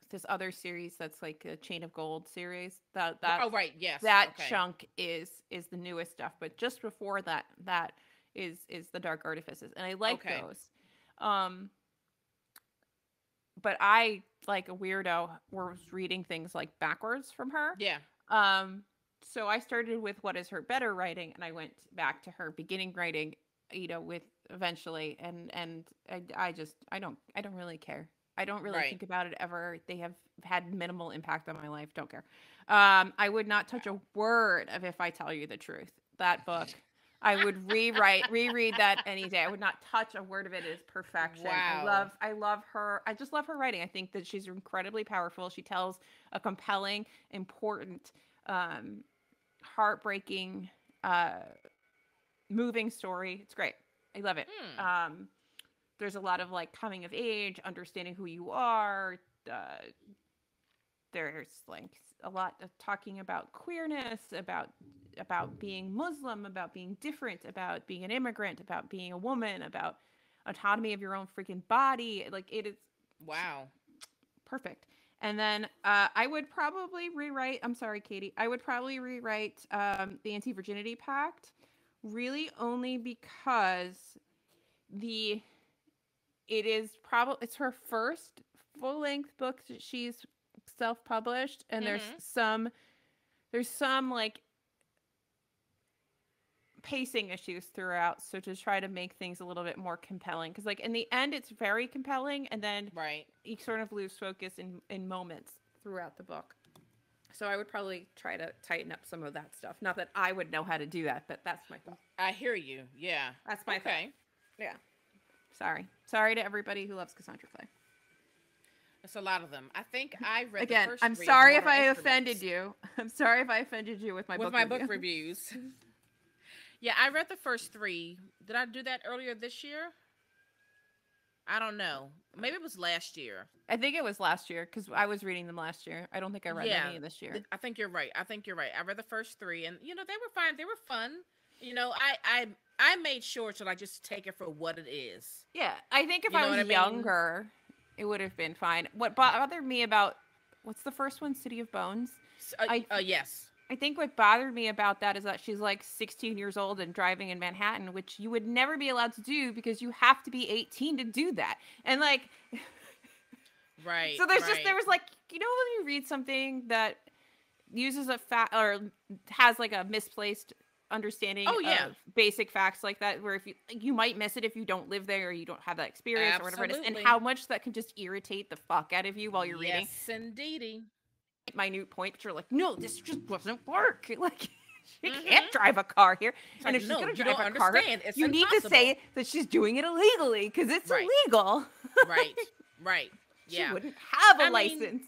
this other series that's like a Chain of Gold series. Oh right. Yes. That Okay. chunk is the newest stuff, but just before that is the Dark Artifices, and I like Okay. those. But I, like a weirdo, was reading things like backwards from her. Yeah. So I started with what is her better writing, and I went back to her beginning writing, with eventually, and I don't really care. I don't really Right. think about it ever. They have had minimal impact on my life. Don't care. I would not touch a word of If I Tell You the Truth. That book. I would reread that any day. I would not touch a word of it. It is perfection. Wow. I love her. I just love her writing. I think that she's incredibly powerful. She tells a compelling, important, heartbreaking, moving story. It's great. I love it. Hmm. There's a lot of like coming of age, understanding who you are. There's like a lot of talking about queerness, about being Muslim, about being different, about being an immigrant, about being a woman, about autonomy of your own freaking body. Like it is Wow. perfect. And then I would probably rewrite. I'm sorry, Katie. I would probably rewrite the Anti-Virginity Pact, really only because it's her first full length book that she's self published, and Mm-hmm. there's some like pacing issues throughout, so to try to make things a little bit more compelling, because like in the end it's very compelling, and then Right. you sort of lose focus in moments throughout the book. So I would probably try to tighten up some of that stuff. Not that I would know how to do that, but that's my thought. I hear you. Yeah. That's my thought. Okay. Yeah. Sorry to everybody who loves Cassandra Clare. It's a lot of them. I think I read Again, the first I'm three of sorry if Mortal I Instruments offended you. I'm sorry if I offended you with my with book my review. book reviews. Yeah, I read the first three. Did I do that earlier this year? I don't know. Maybe it was last year. I think it was last year because I was reading them last year. I don't think I read Yeah, any this year. I think you're right. I read the first three, and they were fine. They were fun. I made sure to like just take it for what it is. Yeah, I think if You I know was what I mean? younger, it would have been fine. What bothered me about what's the first one, City of Bones? Yes. I think what bothered me about that is that she's like 16 years old and driving in Manhattan, which you would never be allowed to do because you have to be 18 to do that. And like, Right. so Right. there was like, when you read something that uses a fact or has like a misplaced understanding Oh yeah. of basic facts like that, where if you might miss it if you don't live there or you don't have that experience or whatever it is, and Absolutely. how much that can just irritate the fuck out of you while you're reading. Yes, indeedy. Minute point, but you're like, no, this just doesn't work. Like, she Mm-hmm. can't drive a car here. It's And like, if she's no, going to you drive don't a car, understand. It's you need to impossible. say that she's doing it illegally because it's Right. illegal. Right. Right. Yeah. She wouldn't have a I mean, license.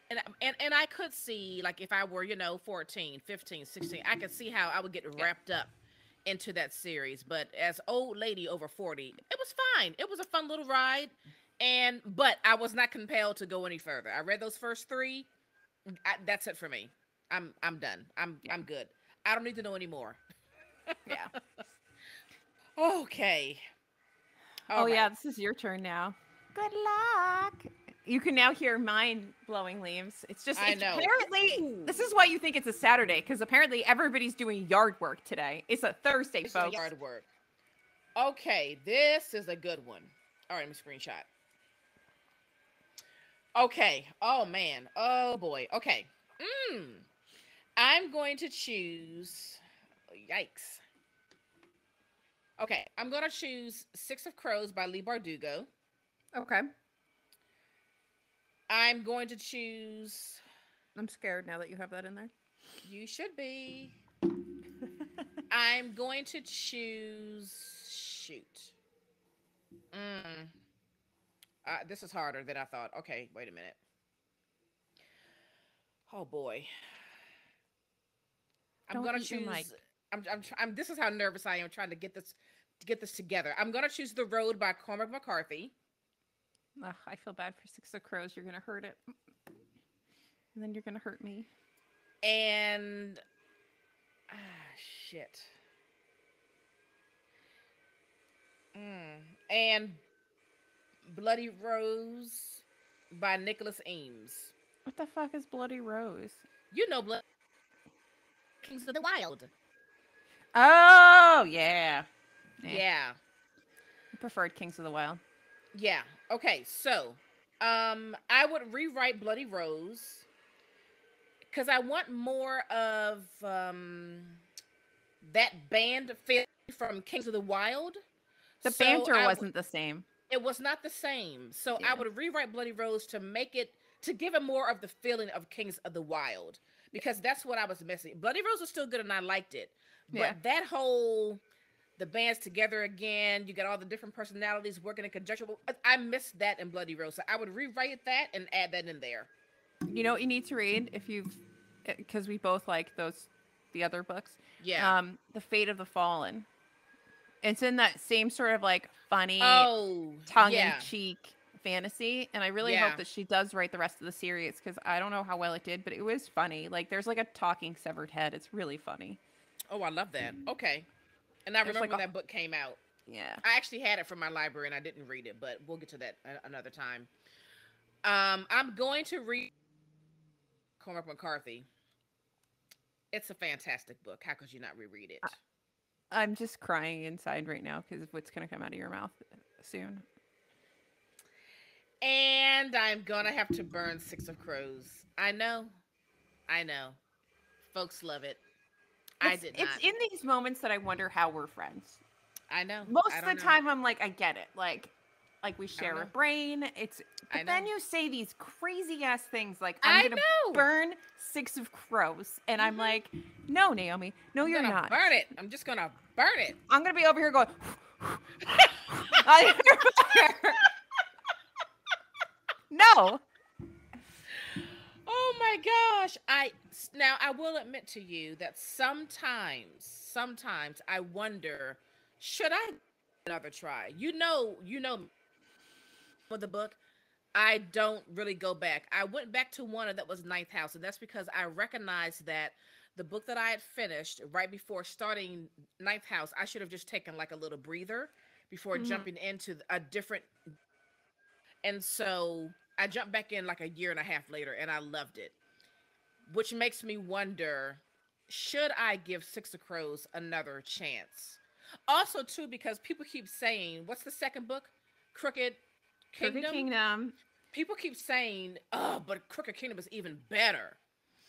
And I could see, like, if I were 14, 15, 16, I could see how I would get wrapped up into that series. But as old lady over 40, it was fine. It was a fun little ride, but I was not compelled to go any further. I read those first three. That's it for me. I'm done. I'm good. I don't need to know anymore. Yeah. Okay. Oh, yeah, this is your turn now. Good luck. You can now hear mine blowing leaves. It's just, I know. apparently, this is why you think it's a Saturday, because apparently everybody's doing yard work today. It's a Thursday, It's folks. yard work. Okay, this is a good one. All right, let me screenshot. Okay. Oh, man. Oh, boy. Okay. I'm going to choose... Yikes. Okay, I'm going to choose Six of Crows by Leigh Bardugo. Okay. I'm going to choose... I'm scared now that you have that in there. You should be. I'm going to choose... Shoot. This is harder than I thought. Okay, wait a minute. Oh, boy. I'm going to choose... this is how nervous I am trying to get this together. I'm going to choose The Road by Cormac McCarthy. Ugh, I feel bad for Six of Crows. You're going to hurt it. And then you're going to hurt me. And... shit. And Bloody Rose by Nicholas Eames. What the fuck is Bloody Rose? You know Kings of the Wild. Oh, yeah. Yeah. I preferred Kings of the Wild. Yeah. Okay, so I would rewrite Bloody Rose because I want more of that band feel from Kings of the Wild. The banter wasn't the same. It was not the same. So Yeah. I would rewrite Bloody Rose to give it more of the feeling of Kings of the Wild. Because that's what I was missing. Bloody Rose was still good and I liked it. But that whole, the band's together again, you got all the different personalities working in conjunction. I missed that in Bloody Rose. So I would rewrite that and add that in there. You know what you need to read because we both like the other books. Yeah. The Fate of the Fallen. It's in that same sort of like funny, tongue-in-cheek fantasy, and I really hope that she does write the rest of the series because I don't know how well it did, but it was funny. Like there's like a talking severed head. It's really funny. Oh, I love that. Okay. And I remember when that book came out. Yeah. I actually had it from my library and I didn't read it, but we'll get to that another time. I'm going to read Cormac McCarthy. It's a fantastic book. How could you not reread it? I'm just crying inside right now because of what's going to come out of your mouth soon. And I'm going to have to burn Six of Crows. I know. Folks love it. I did not. It's in these moments that I wonder how we're friends. I know. Most of the time I'm like, I get it. Like we share a brain. But then you say these crazy ass things like, I'm going to burn Six of Crows. And I'm like, no, Naomi. No, you're not. Burn it. I'm just going to burn it. I'm going to be over here going. No. Oh my gosh. I will admit to you that sometimes I wonder, should I give another try? You know for the book, I don't really go back. I went back to one that was Ninth House, and that's because I recognized that the book that I had finished right before starting Ninth House, I should have just taken like a little breather before jumping into a different. And so I jumped back in like a year and a half later and I loved it, which makes me wonder, should I give Six of Crows another chance? Also, too, because people keep saying, what's the second book? Crooked Kingdom. People keep saying, oh, but Crooked Kingdom is even better.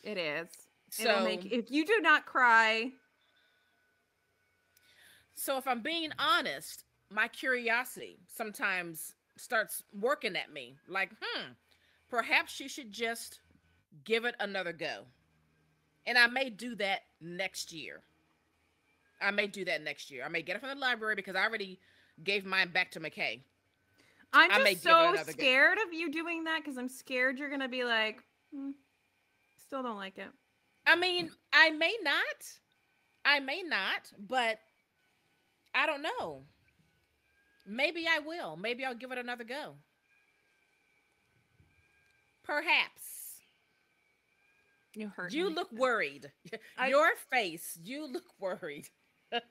It is. So if you do not cry. So if I'm being honest, my curiosity sometimes starts working at me like, perhaps she should just give it another go. And I may do that next year. I may get it from the library because I already gave mine back to McKay. I'm just so scared of you doing that because I'm scared you're going to be like, still don't like it. I mean, I may not, but I don't know. Maybe I will. Maybe I'll give it another go. Perhaps. You hurt me. You look worried. Your face, you look worried. All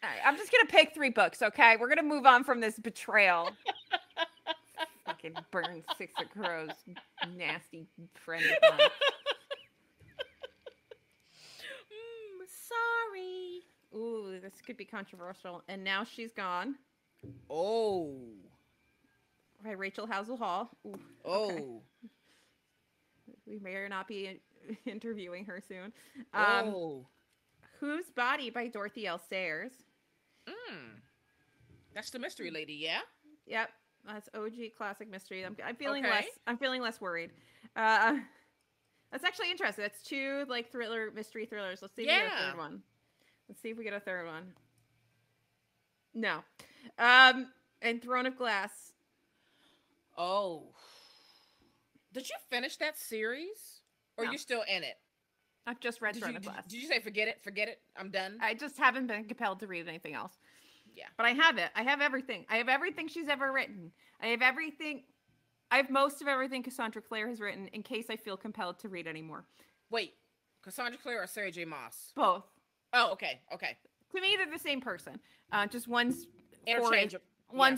right, I'm just going to pick 3 books, okay? We're going to move on from this betrayal. fucking burn Six of Crows, nasty friend of mine. Sorry. Ooh, this could be controversial. And Now She's Gone. Oh. By Rachel Housel Hall. Ooh, Oh. okay. We may or not be interviewing her soon. Oh. Whose Body by Dorothy L. Sayers. That's the mystery lady, yeah? Yep. That's OG classic mystery. I'm feeling Okay. less worried. That's actually interesting. That's two like mystery thrillers. Let's see if we get a third one. Let's see if we get a third one. No. And Throne of Glass. Oh. Did you finish that series? Or No. you're still in it? I've just read Throne of Glass. Did you say forget it? Forget it? I'm done? I just haven't been compelled to read anything else. Yeah. But I have it. I have everything. I have everything she's ever written. I have everything. I have most of everything Cassandra Clare has written in case I feel compelled to read anymore. Wait. Cassandra Clare or Sarah J. Maas? Both. Oh, okay. Okay. To me, they're the same person. Just one's Interchangeable.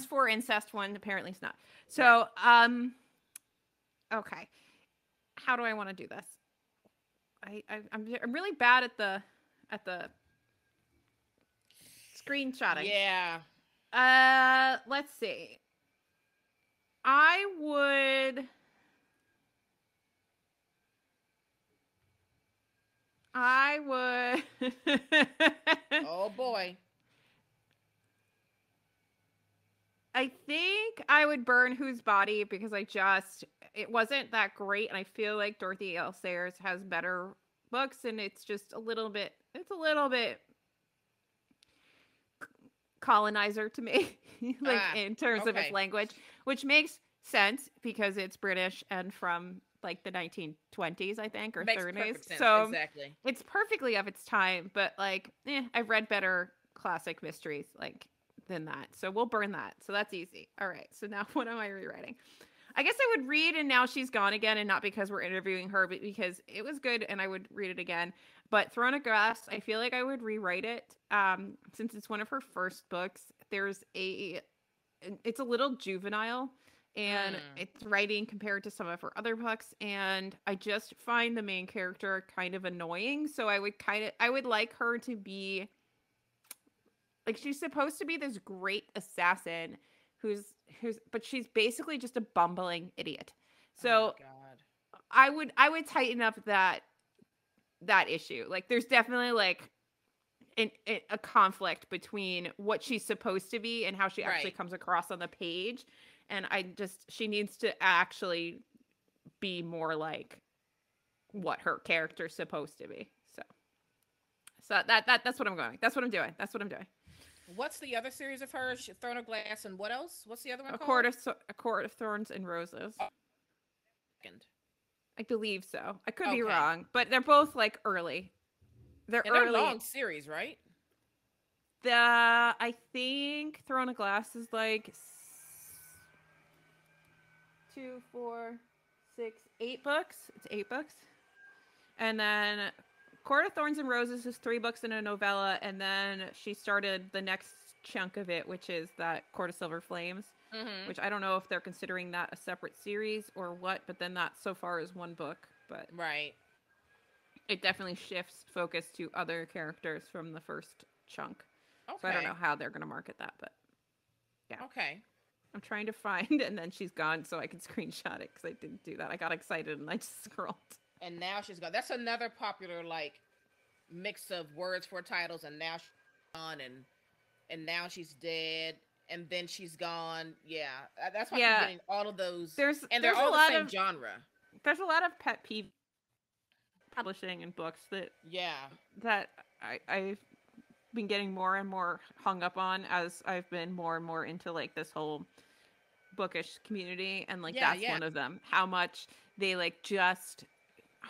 for incest, one apparently is not. So, okay. How do I want to do this? I'm really bad at the screenshotting. Yeah. Let's see. I would. Oh boy. I think I would burn Whose Body because it wasn't that great, and I feel like Dorothy L. Sayers has better books, and it's a little bit colonizer to me, in terms of its language, which makes sense because it's British and from like the 1920s, I think, or 30s. So exactly. It's perfectly of its time, but like, I've read better classic mysteries than that. So we'll burn that. So that's easy. All right. So now what am I rewriting? I guess I would read And Now She's Gone again, and not because we're interviewing her, but because it was good and I would read it again. But Throne of Glass, I feel like I would rewrite it. Since it's one of her first books, it's a little juvenile, and it's writing compared to some of her other books, and I just find the main character kind of annoying. So I would like her to be like, she's supposed to be this great assassin but she's basically just a bumbling idiot. So I would tighten up that issue. Like, there's definitely like a conflict between what she's supposed to be and how she actually comes across on the page. And she needs to actually be more like what her character's supposed to be. So that's what I'm going. That's what I'm doing. What's the other series of hers? Throne of Glass and what else? What's the other one A called? Court of Thorns and Roses. Second. I believe so. I could be wrong, but they're both like early. They're early. They're long series, right? I think Throne of Glass is like 2, 4, 6, 8 books. It's 8 books. And then Court of Thorns and Roses is 3 books and a novella, and then she started the next chunk of it, which is that Court of Silver Flames, which I don't know if they're considering that a separate series or what, but then that so far is 1 book. But it definitely shifts focus to other characters from the first chunk. Okay. So I don't know how they're going to market that, but yeah. Okay. I'm trying to find And Then She's Gone so I can screenshot it because I didn't do that. I got excited and I just scrolled. And Now She's Gone. That's another popular like mix of words for titles. And Now She's Gone and Now She's Dead and Then She's Gone. Yeah, that's why I'm getting all of those. They're all the same genre. There's a lot of pet peeve publishing and books that I've been getting more and more hung up on as I've been more and more into like this whole bookish community, and like that's one of them. How much they like just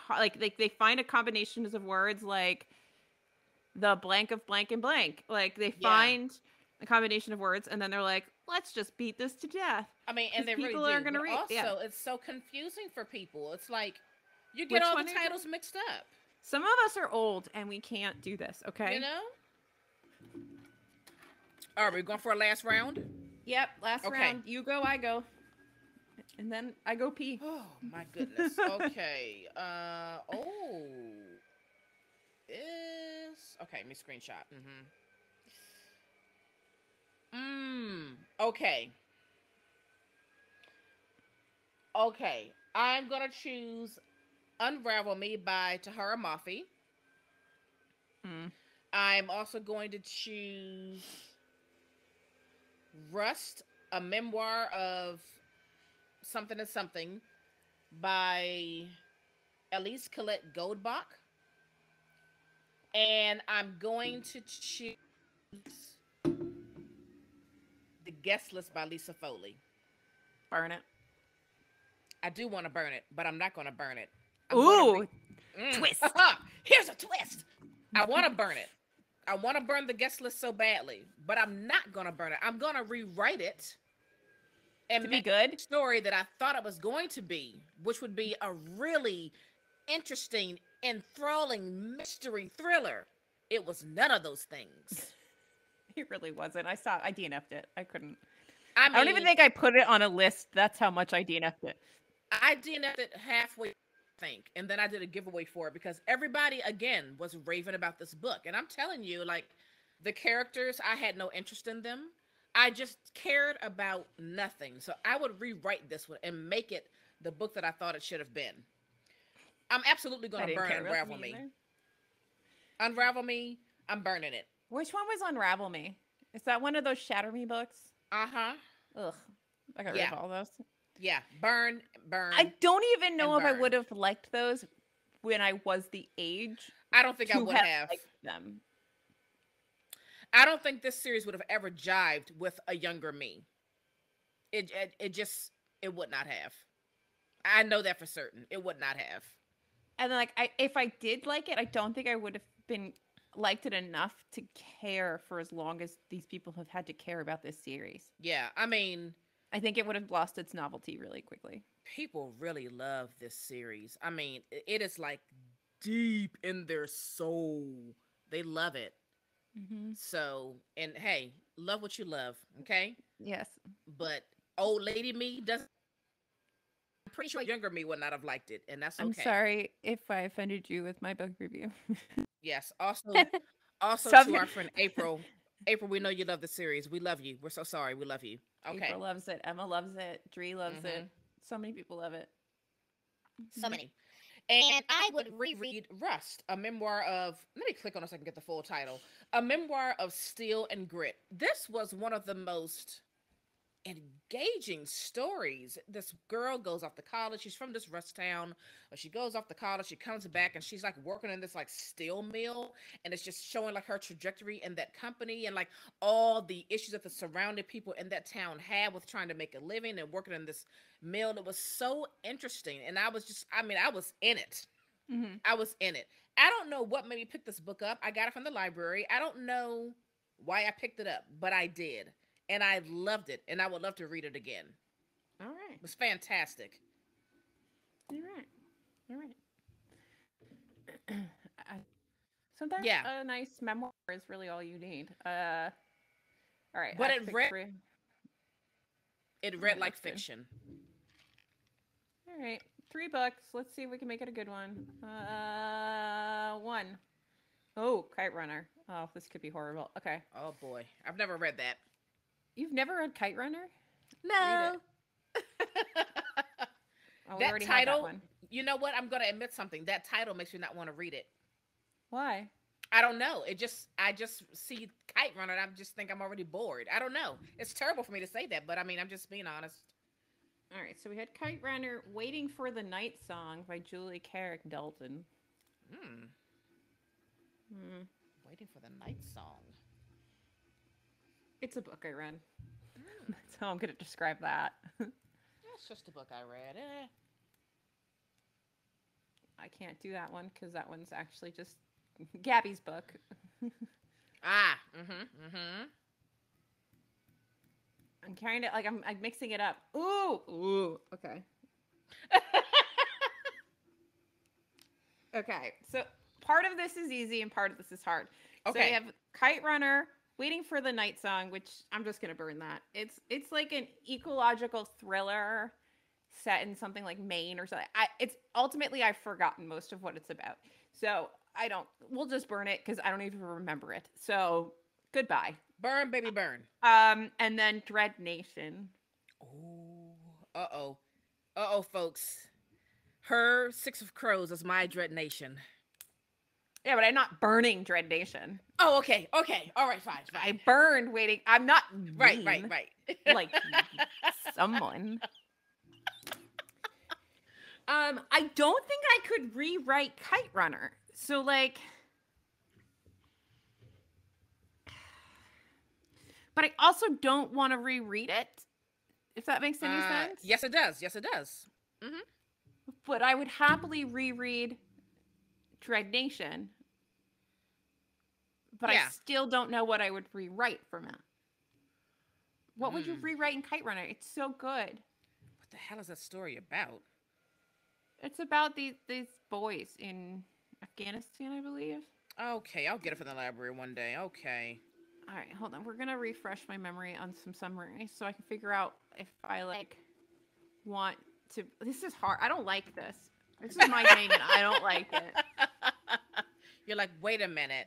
like they find a combinations of words like the blank of blank and blank. Like they find a combination of words and then they're like, let's just beat this to death. I mean, and they people really are going to read. Also, it's so confusing for people. It's like you get all the titles mixed up. Some of us are old and we can't do this. Okay, you know. All right, we're going for a last round. Yep, last round. You go, I go. And then I go pee. Oh my goodness. Okay. Is okay. Let me screenshot. Okay. Okay. I'm gonna choose Unravel Me by Tahara Mafi. Mm. I'm also going to choose Rust, a memoir of something and something by Elise Colette Goldbach. And I'm going to choose The Guest List by Lisa Foley. Burn it. I do want to burn it, but I'm not going to burn it. Ooh, twist. Here's a twist. I want to burn it. I want to burn the guest list so badly, but I'm not going to burn it. I'm going to rewrite it and to be make good a story that I thought it was going to be, which would be a really interesting, enthralling mystery thriller. It was none of those things. It really wasn't. I DNF'd it. I couldn't. I mean, I don't even think I put it on a list. That's how much I DNF'd it. I DNF'd it halfway, I think, and then I did a giveaway for it because everybody, again, was raving about this book. And I'm telling you, like, the characters, I had no interest in them. I just cared about nothing. So I would rewrite this one and make it the book that I thought it should have been. I'm absolutely going to burn Unravel Me. Unravel Me, I'm burning it. Which one was Unravel Me? Is that one of those Shatter Me books? Uh-huh. Ugh. I got rid of all those. Yeah. Burn. I don't even know if I would have liked those when I was the age. I don't think I would have liked them. I don't think this series would have ever jived with a younger me. It would not have. I know that for certain. It would not have. And then, like, if I did like it, I don't think I would have liked it enough to care for as long as these people have had to care about this series. Yeah, I mean, I think it would have lost its novelty really quickly. People really love this series. I mean, it is like deep in their soul. They love it. Mm-hmm. So, and hey, love what you love, okay? Yes. But old lady me doesn't. I'm pretty sure younger me would not have liked it, and that's okay. I'm sorry if I offended you with my book review. Yes. Also to our friend April. April, we know you love the series. We love you. We're so sorry. We love you. Okay. April loves it. Emma loves it. Dree loves it. So many people love it. So many. And I would reread Rust, a memoir of, let me click on it so I can get the full title. A memoir of steel and grit. This was one of the most engaging stories. This girl goes off to college. She's from this Rust town. She goes off to college. She comes back and she's like working in this like steel mill, and it's just showing like her trajectory in that company and like all the issues that the surrounding people in that town had with trying to make a living and working in this mill. It was so interesting, and I was in it. Mm-hmm. I was in it. I don't know what made me pick this book up. I got it from the library. I don't know why I picked it up, but I did. And I loved it, and I would love to read it again. All right. It was fantastic. All right. Sometimes a nice memoir is really all you need. All right. But it read like fiction. All right. 3 books. Let's see if we can make it a good one. 1. Oh, Kite Runner. Oh, this could be horrible. Okay. Oh, boy. I've never read that. You've never read Kite Runner? No. That title, that you know what? I'm going to admit something. That title makes me not want to read it. Why? I don't know. I just see Kite Runner and I just think I'm already bored. I don't know. It's terrible for me to say that, but I mean, I'm just being honest. All right. So we had Kite Runner, Waiting for the Night Song by Julie Carrick Dalton. Waiting for the Night Song. It's a book I read. That's how I'm going to describe that. That's just a book I read. I can't do that one because that one's actually just Gabby's book. I'm kind of like I'm mixing it up. Ooh. Okay. Okay. So part of this is easy and part of this is hard. Okay. So we have Kite Runner, Waiting for the Night Song, which I'm just gonna burn that. It's like an ecological thriller set in something like Maine or something. It's ultimately I've forgotten most of what it's about. So we'll just burn it because I don't even remember it. So goodbye. Burn, baby, burn. And then Dread Nation. Oh, uh-oh, folks. Her Six of Crows is my Dread Nation. Yeah, but I'm not burning Dread Nation. Oh, okay. All right, fine. I burned waiting. I'm not mean, right. Like someone. I don't think I could rewrite Kite Runner. So like, but I also don't want to reread it. If that makes any sense. Yes, it does. Mm-hmm. But I would happily reread Dread Nation. But I still don't know what I would rewrite from it. What would you rewrite in Kite Runner? It's so good. What the hell is that story about? It's about these boys in Afghanistan, I believe. Okay, I'll get it from the library one day. Okay. All right, hold on. We're going to refresh my memory on some summaries so I can figure out if I, like, want to... This is hard. I don't like this. This is my game, and I don't like it. You're like, wait a minute.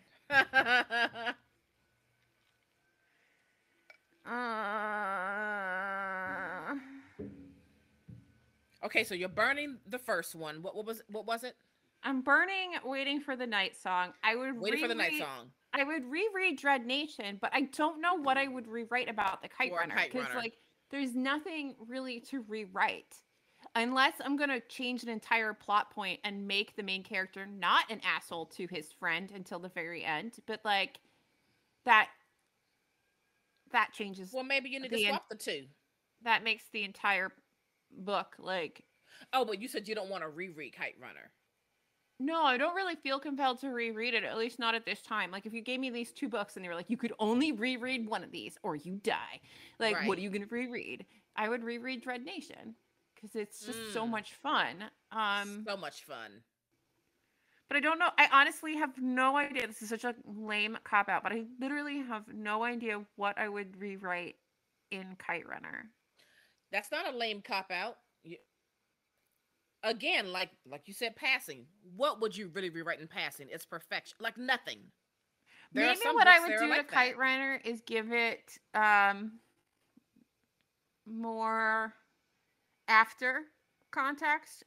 Okay, so you're burning the first one. What was it? I'm burning Waiting for the Night Song. Waiting for the Night Song. I would reread Dread Nation, but I don't know what I would rewrite about the Kite Runner. Because, like, there's nothing really to rewrite. Unless I'm going to change an entire plot point and make the main character not an asshole to his friend until the very end. But, like, that changes. Well, maybe you need to swap the two. That makes the entire book, like... Oh, but you said you don't want to reread Kite Runner. No, I don't really feel compelled to reread it, at least not at this time. Like, if you gave me these two books and they were like, you could only reread one of these or you die. Like, What are you going to reread? I would reread Dread Nation because it's just so much fun. So much fun. But I don't know. I honestly have no idea. This is such a lame cop-out, but I literally have no idea what I would rewrite in Kite Runner. That's not a lame cop-out. Again, like you said, passing. What would you really rewrite in passing? It's perfection. Like nothing. Maybe what I would do to Kite Runner is give it more after context.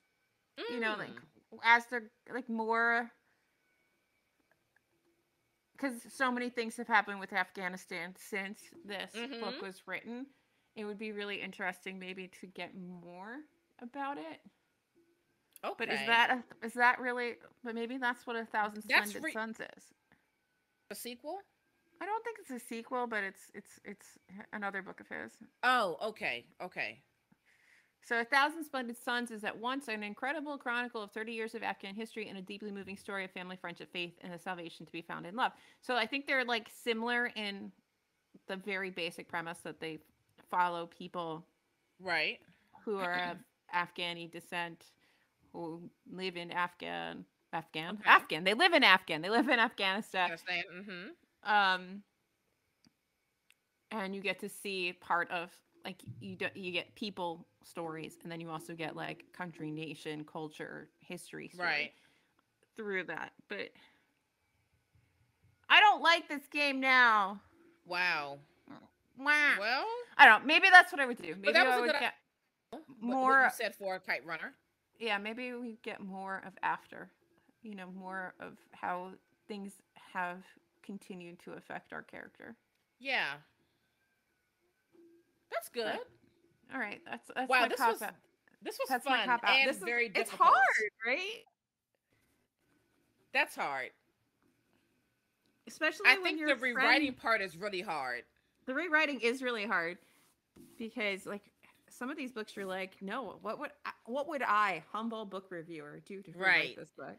You know, like as the like more, because so many things have happened with Afghanistan since this book was written. It would be really interesting maybe to get more about it. Okay. But is that really? But maybe that's what 1,000 Splendid Suns is. A sequel? I don't think it's a sequel, but it's another book of his. Oh, okay. So 1,000 Splendid Suns is at once an incredible chronicle of 30 years of Afghan history and a deeply moving story of family, friendship, faith, and the salvation to be found in love. So I think they're like similar in the very basic premise that they follow people, right, who are of Afghani descent, who live in Afghan. They live in Afghanistan. And you get to see part of like you get people stories, and then you also get like country, nation, culture, history story through that. But I don't like this game now. Wow. Well, I don't know. Maybe that's what I would do. Maybe I would get more. What you said for Kite Runner. Yeah, maybe we get more of after, more of how things have continued to affect our character. Yeah. That's good. All right, that's wow. My this was fun and very difficult. It's hard, right? That's hard. Especially when the rewriting part is really hard. The rewriting is really hard because, like, some of these books you're like, no, what would I, humble book reviewer, do to rewrite this book?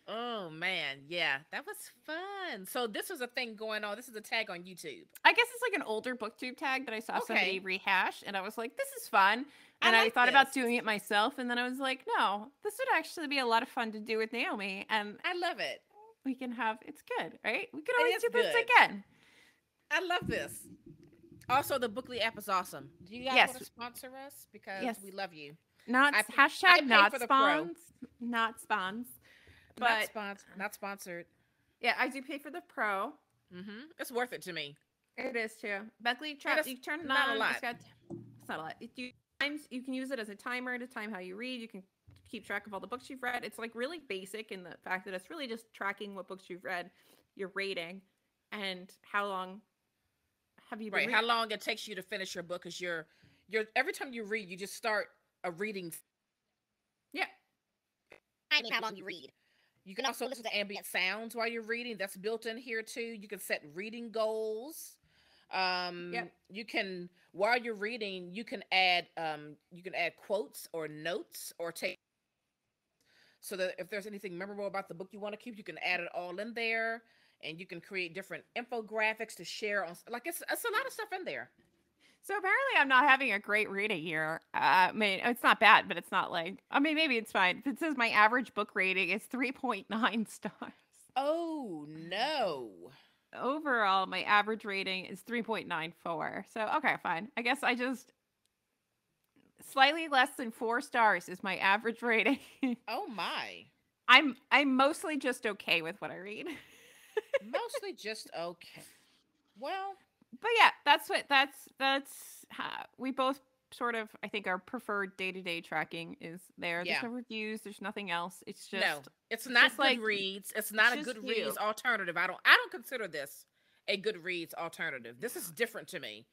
Oh man, yeah, that was fun. So this was a thing going on. This is a tag on YouTube. I guess it's like an older booktube tag that I saw somebody rehash, and I was like, this is fun. And I thought about doing it myself, and then I was like, no, this would actually be a lot of fun to do with Naomi, and I love it. We can have, it's good, right? We could always do this again. I love this. Also, the Bookly app is awesome. Do you guys want Yes, to sponsor us? Because yes. we love you. Not I I hashtag pay not for the pro. spawns, not spawns. Not But sponsor, not sponsored. yeah, I do pay for the pro. It's worth it to me, It is too. Beckley and trap. it's You turn it not a on. lot. It's not a lot. You can use it as a timer to time how you read. You can keep track of all the books you've read. It's like really basic in the fact that it's really just tracking what books you've read, your rating, and how long have you been Right. reading. How long it takes you to finish your book? Because you're every time you read, you just start a reading. Yeah. I mean, how long you read. You can also listen to ambient sounds while you're reading. That's built in here too. You can set reading goals. Yep. You can while you're reading, you can add quotes or notes or take so that if there's anything memorable about the book you want to keep, you can add it all in there, and you can create different infographics to share on. Like it's a lot of stuff in there. So apparently, I'm not having a great reading year. I mean, it's not bad, but it's not like. I mean, maybe it's fine. It says my average book rating is 3.9 stars. Oh no. Overall, my average rating is 3.94. So, okay, fine. I guess I just slightly less than 4 stars is my average rating. Oh my. I'm mostly just okay with what I read. Mostly just okay. Well, But yeah, that's how we both sort of I think our preferred day-to-day tracking is there. There's yeah. no reviews, there's nothing else. It's No, just it's not just like Goodreads. It's not a it's just Goodreads you. alternative. I don't consider this a Goodreads alternative. This is different to me.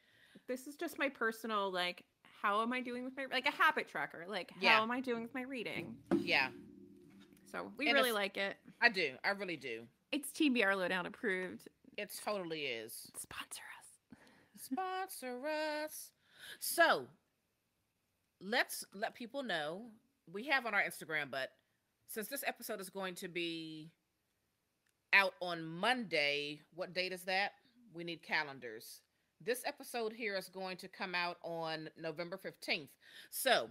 This is just my personal like how am I doing with my like a habit tracker. Like Yeah. how am I doing with my reading? Yeah. So we And really like it. I do. I really do. It's TBR Lowdown approved. It totally is. Sponsor us. Sponsor us. So let's let people know we have on our Instagram, but since this episode is going to be out on Monday, what date is that? We need calendars. This episode here is going to come out on November 15th. So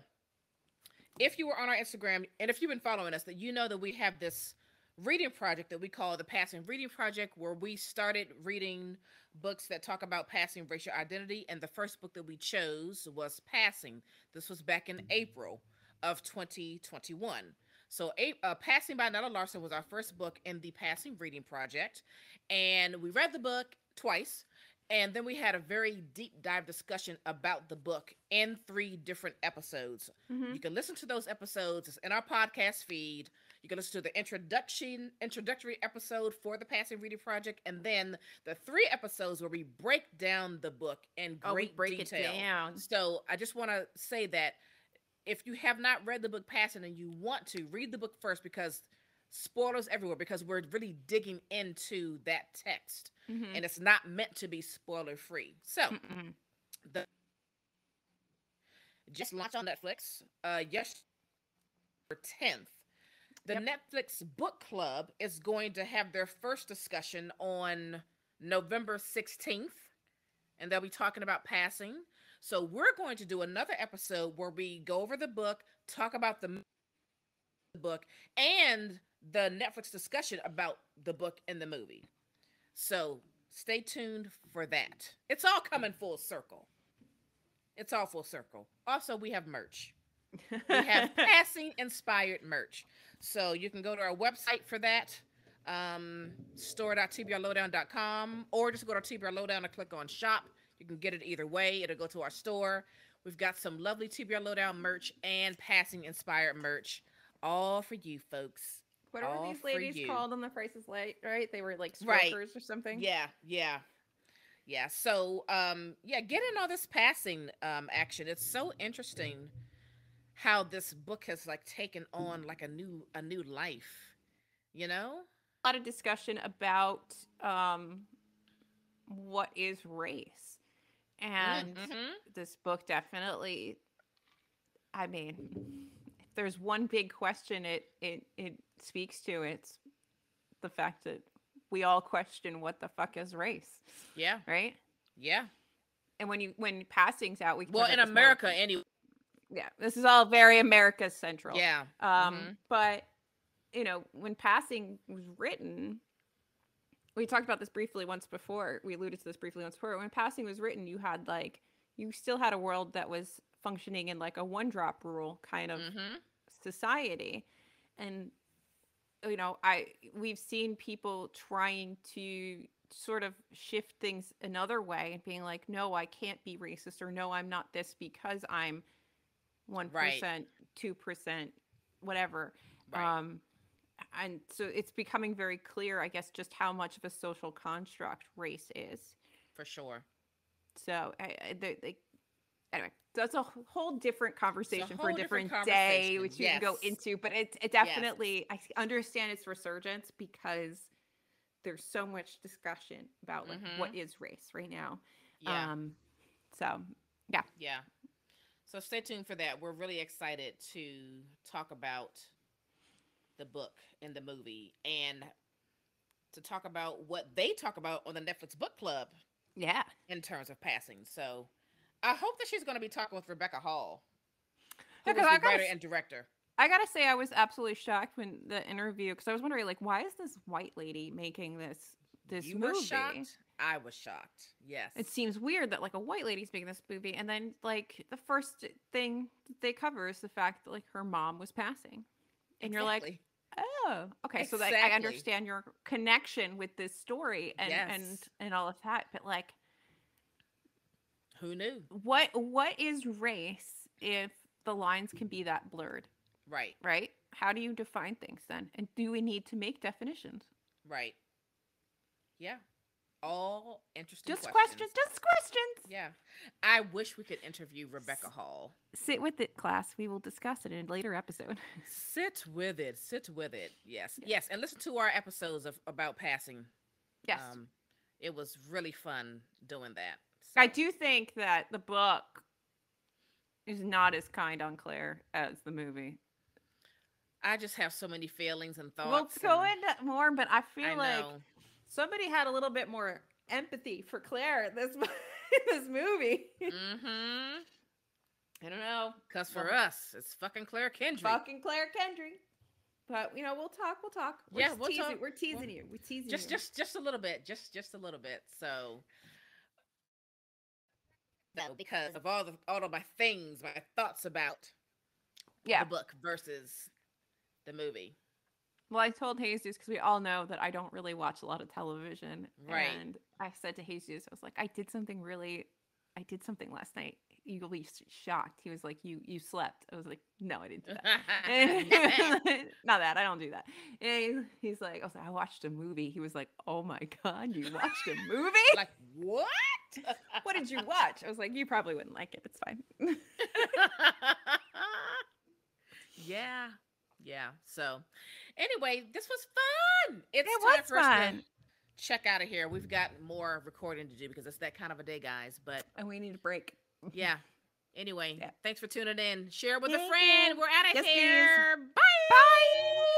if you were on our Instagram and if you've been following us, that you know that we have this reading project that we call the Passing Reading Project, where we started reading books that talk about passing racial identity. And the first book that we chose was Passing. This was back in April of 2021. So, Passing by Nella Larson was our first book in the Passing Reading Project. And we read the book twice. And then we had a very deep dive discussion about the book in 3 different episodes. Mm-hmm. You can listen to those episodes. It's in our podcast feed. You can listen to the introductory episode for the Passing Reading Project, and then the 3 episodes where we break down the book in great detail. It down. So I just want to say that if you have not read the book Passing and you want to, read the book first, because spoilers everywhere, because we're really digging into that text. Mm-hmm. And it's not meant to be spoiler free. So the just launched on Netflix yesterday, 10th. The Netflix book club is going to have their first discussion on November 16th, and they'll be talking about Passing. So we're going to do another episode where we go over the book, talk about the book, and the Netflix discussion about the book and the movie. So stay tuned for that. It's all coming full circle. It's all full circle. Also, we have merch. We have Passing inspired merch. So you can go to our website for that, store.tbrlowdown.com, or just go to TBR Lowdown and click on shop. You can get it either way. It'll go to our store. We've got some lovely TBR Lowdown merch and Passing inspired merch, all for you folks. What were these ladies called on The Price is Right? They were like strokers or something. Yeah. So, get in all this passing action. It's so interesting how this book has like taken on like a new life. You know, a lot of discussion about what is race, and this book definitely. I mean, if there's one big question it speaks to, it's the fact that we all question what the fuck is race. Yeah. Right? Yeah. And when Passing's out, in America anyway. Yeah, this is all very America central. Yeah. But you know, when Passing was written, we talked about this briefly once before. We alluded to this briefly once before. When Passing was written, you had like, you still had a world that was functioning in like a one drop rule kind of society. And, you know, we've seen people trying to sort of shift things another way and being like, no, I can't be racist, or no, I'm not this because I'm 1%, Right. 2%, whatever. Right. And so it's becoming very clear, I guess, just how much of a social construct race is. For sure. So anyway, so that's a whole different It's a conversation for a whole different different day, conversation. which we can Yes. go into. But it Yes. definitely, I understand its resurgence because there's so much discussion about like what is race right now. Yeah. So yeah. Yeah. So stay tuned for that. We're really excited to talk about the book and the movie, and to talk about what they talk about on the Netflix book club Yeah. in terms of Passing. So I hope that she's going to be talking with Rebecca Hall, who Because was the writer and director. I gotta say, I was absolutely shocked when the interview, because I was wondering, like, why is this white lady making this You movie? were shocked. I was shocked. Yes. It seems weird that like a white lady's making this movie, and then like the first thing that they cover is the fact that like her mom was passing, and you're like, Exactly. oh, okay, so like I Exactly. understand your connection with this story and Yes. and all of that, but like, Who knew? what is race if the lines can be that blurred, Right. right? How do you define things then, and do we need to make definitions? Right. Yeah. All interesting Just questions. just questions. Yeah. I wish we could interview Rebecca Hall. Sit with it, class. We will discuss it in a later episode. Sit with it. Sit with it. Yes. Yes. And listen to our episodes about Passing. Yes. It was really fun doing that. So. I do think that the book is not as kind on Claire as the movie. I just have so many feelings and thoughts. We'll go into more, but I feel like somebody had a little bit more empathy for Claire in this movie. I don't know. Because for us, it's fucking Claire Kendry. Fucking Claire Kendry. But, you know, we'll talk. We'll talk. We're teasing you. We're teasing you. Just a little bit. Just a little bit. So, because of all of my things, my thoughts about the book versus the movie. Well, I told Jesus, because we all know that I don't really watch a lot of television. Right. And I said to Jesus, I was like, I did something last night. You'll be shocked. He was like, you slept. I was like, no, I didn't do that. Not that. I don't do that. And he's like, I watched a movie. He was like, oh my God, you watched a movie? Like, what? What did you watch? I was like, you probably wouldn't like it. It's fine. Yeah. Yeah. So anyway, this was fun. It was fun. To check out of here. We've got more recording to do because it's that kind of a day, guys. And we need a break. Yeah. Anyway, thanks for tuning in. Share with a friend. You. We're out of here. Please. Bye. Bye.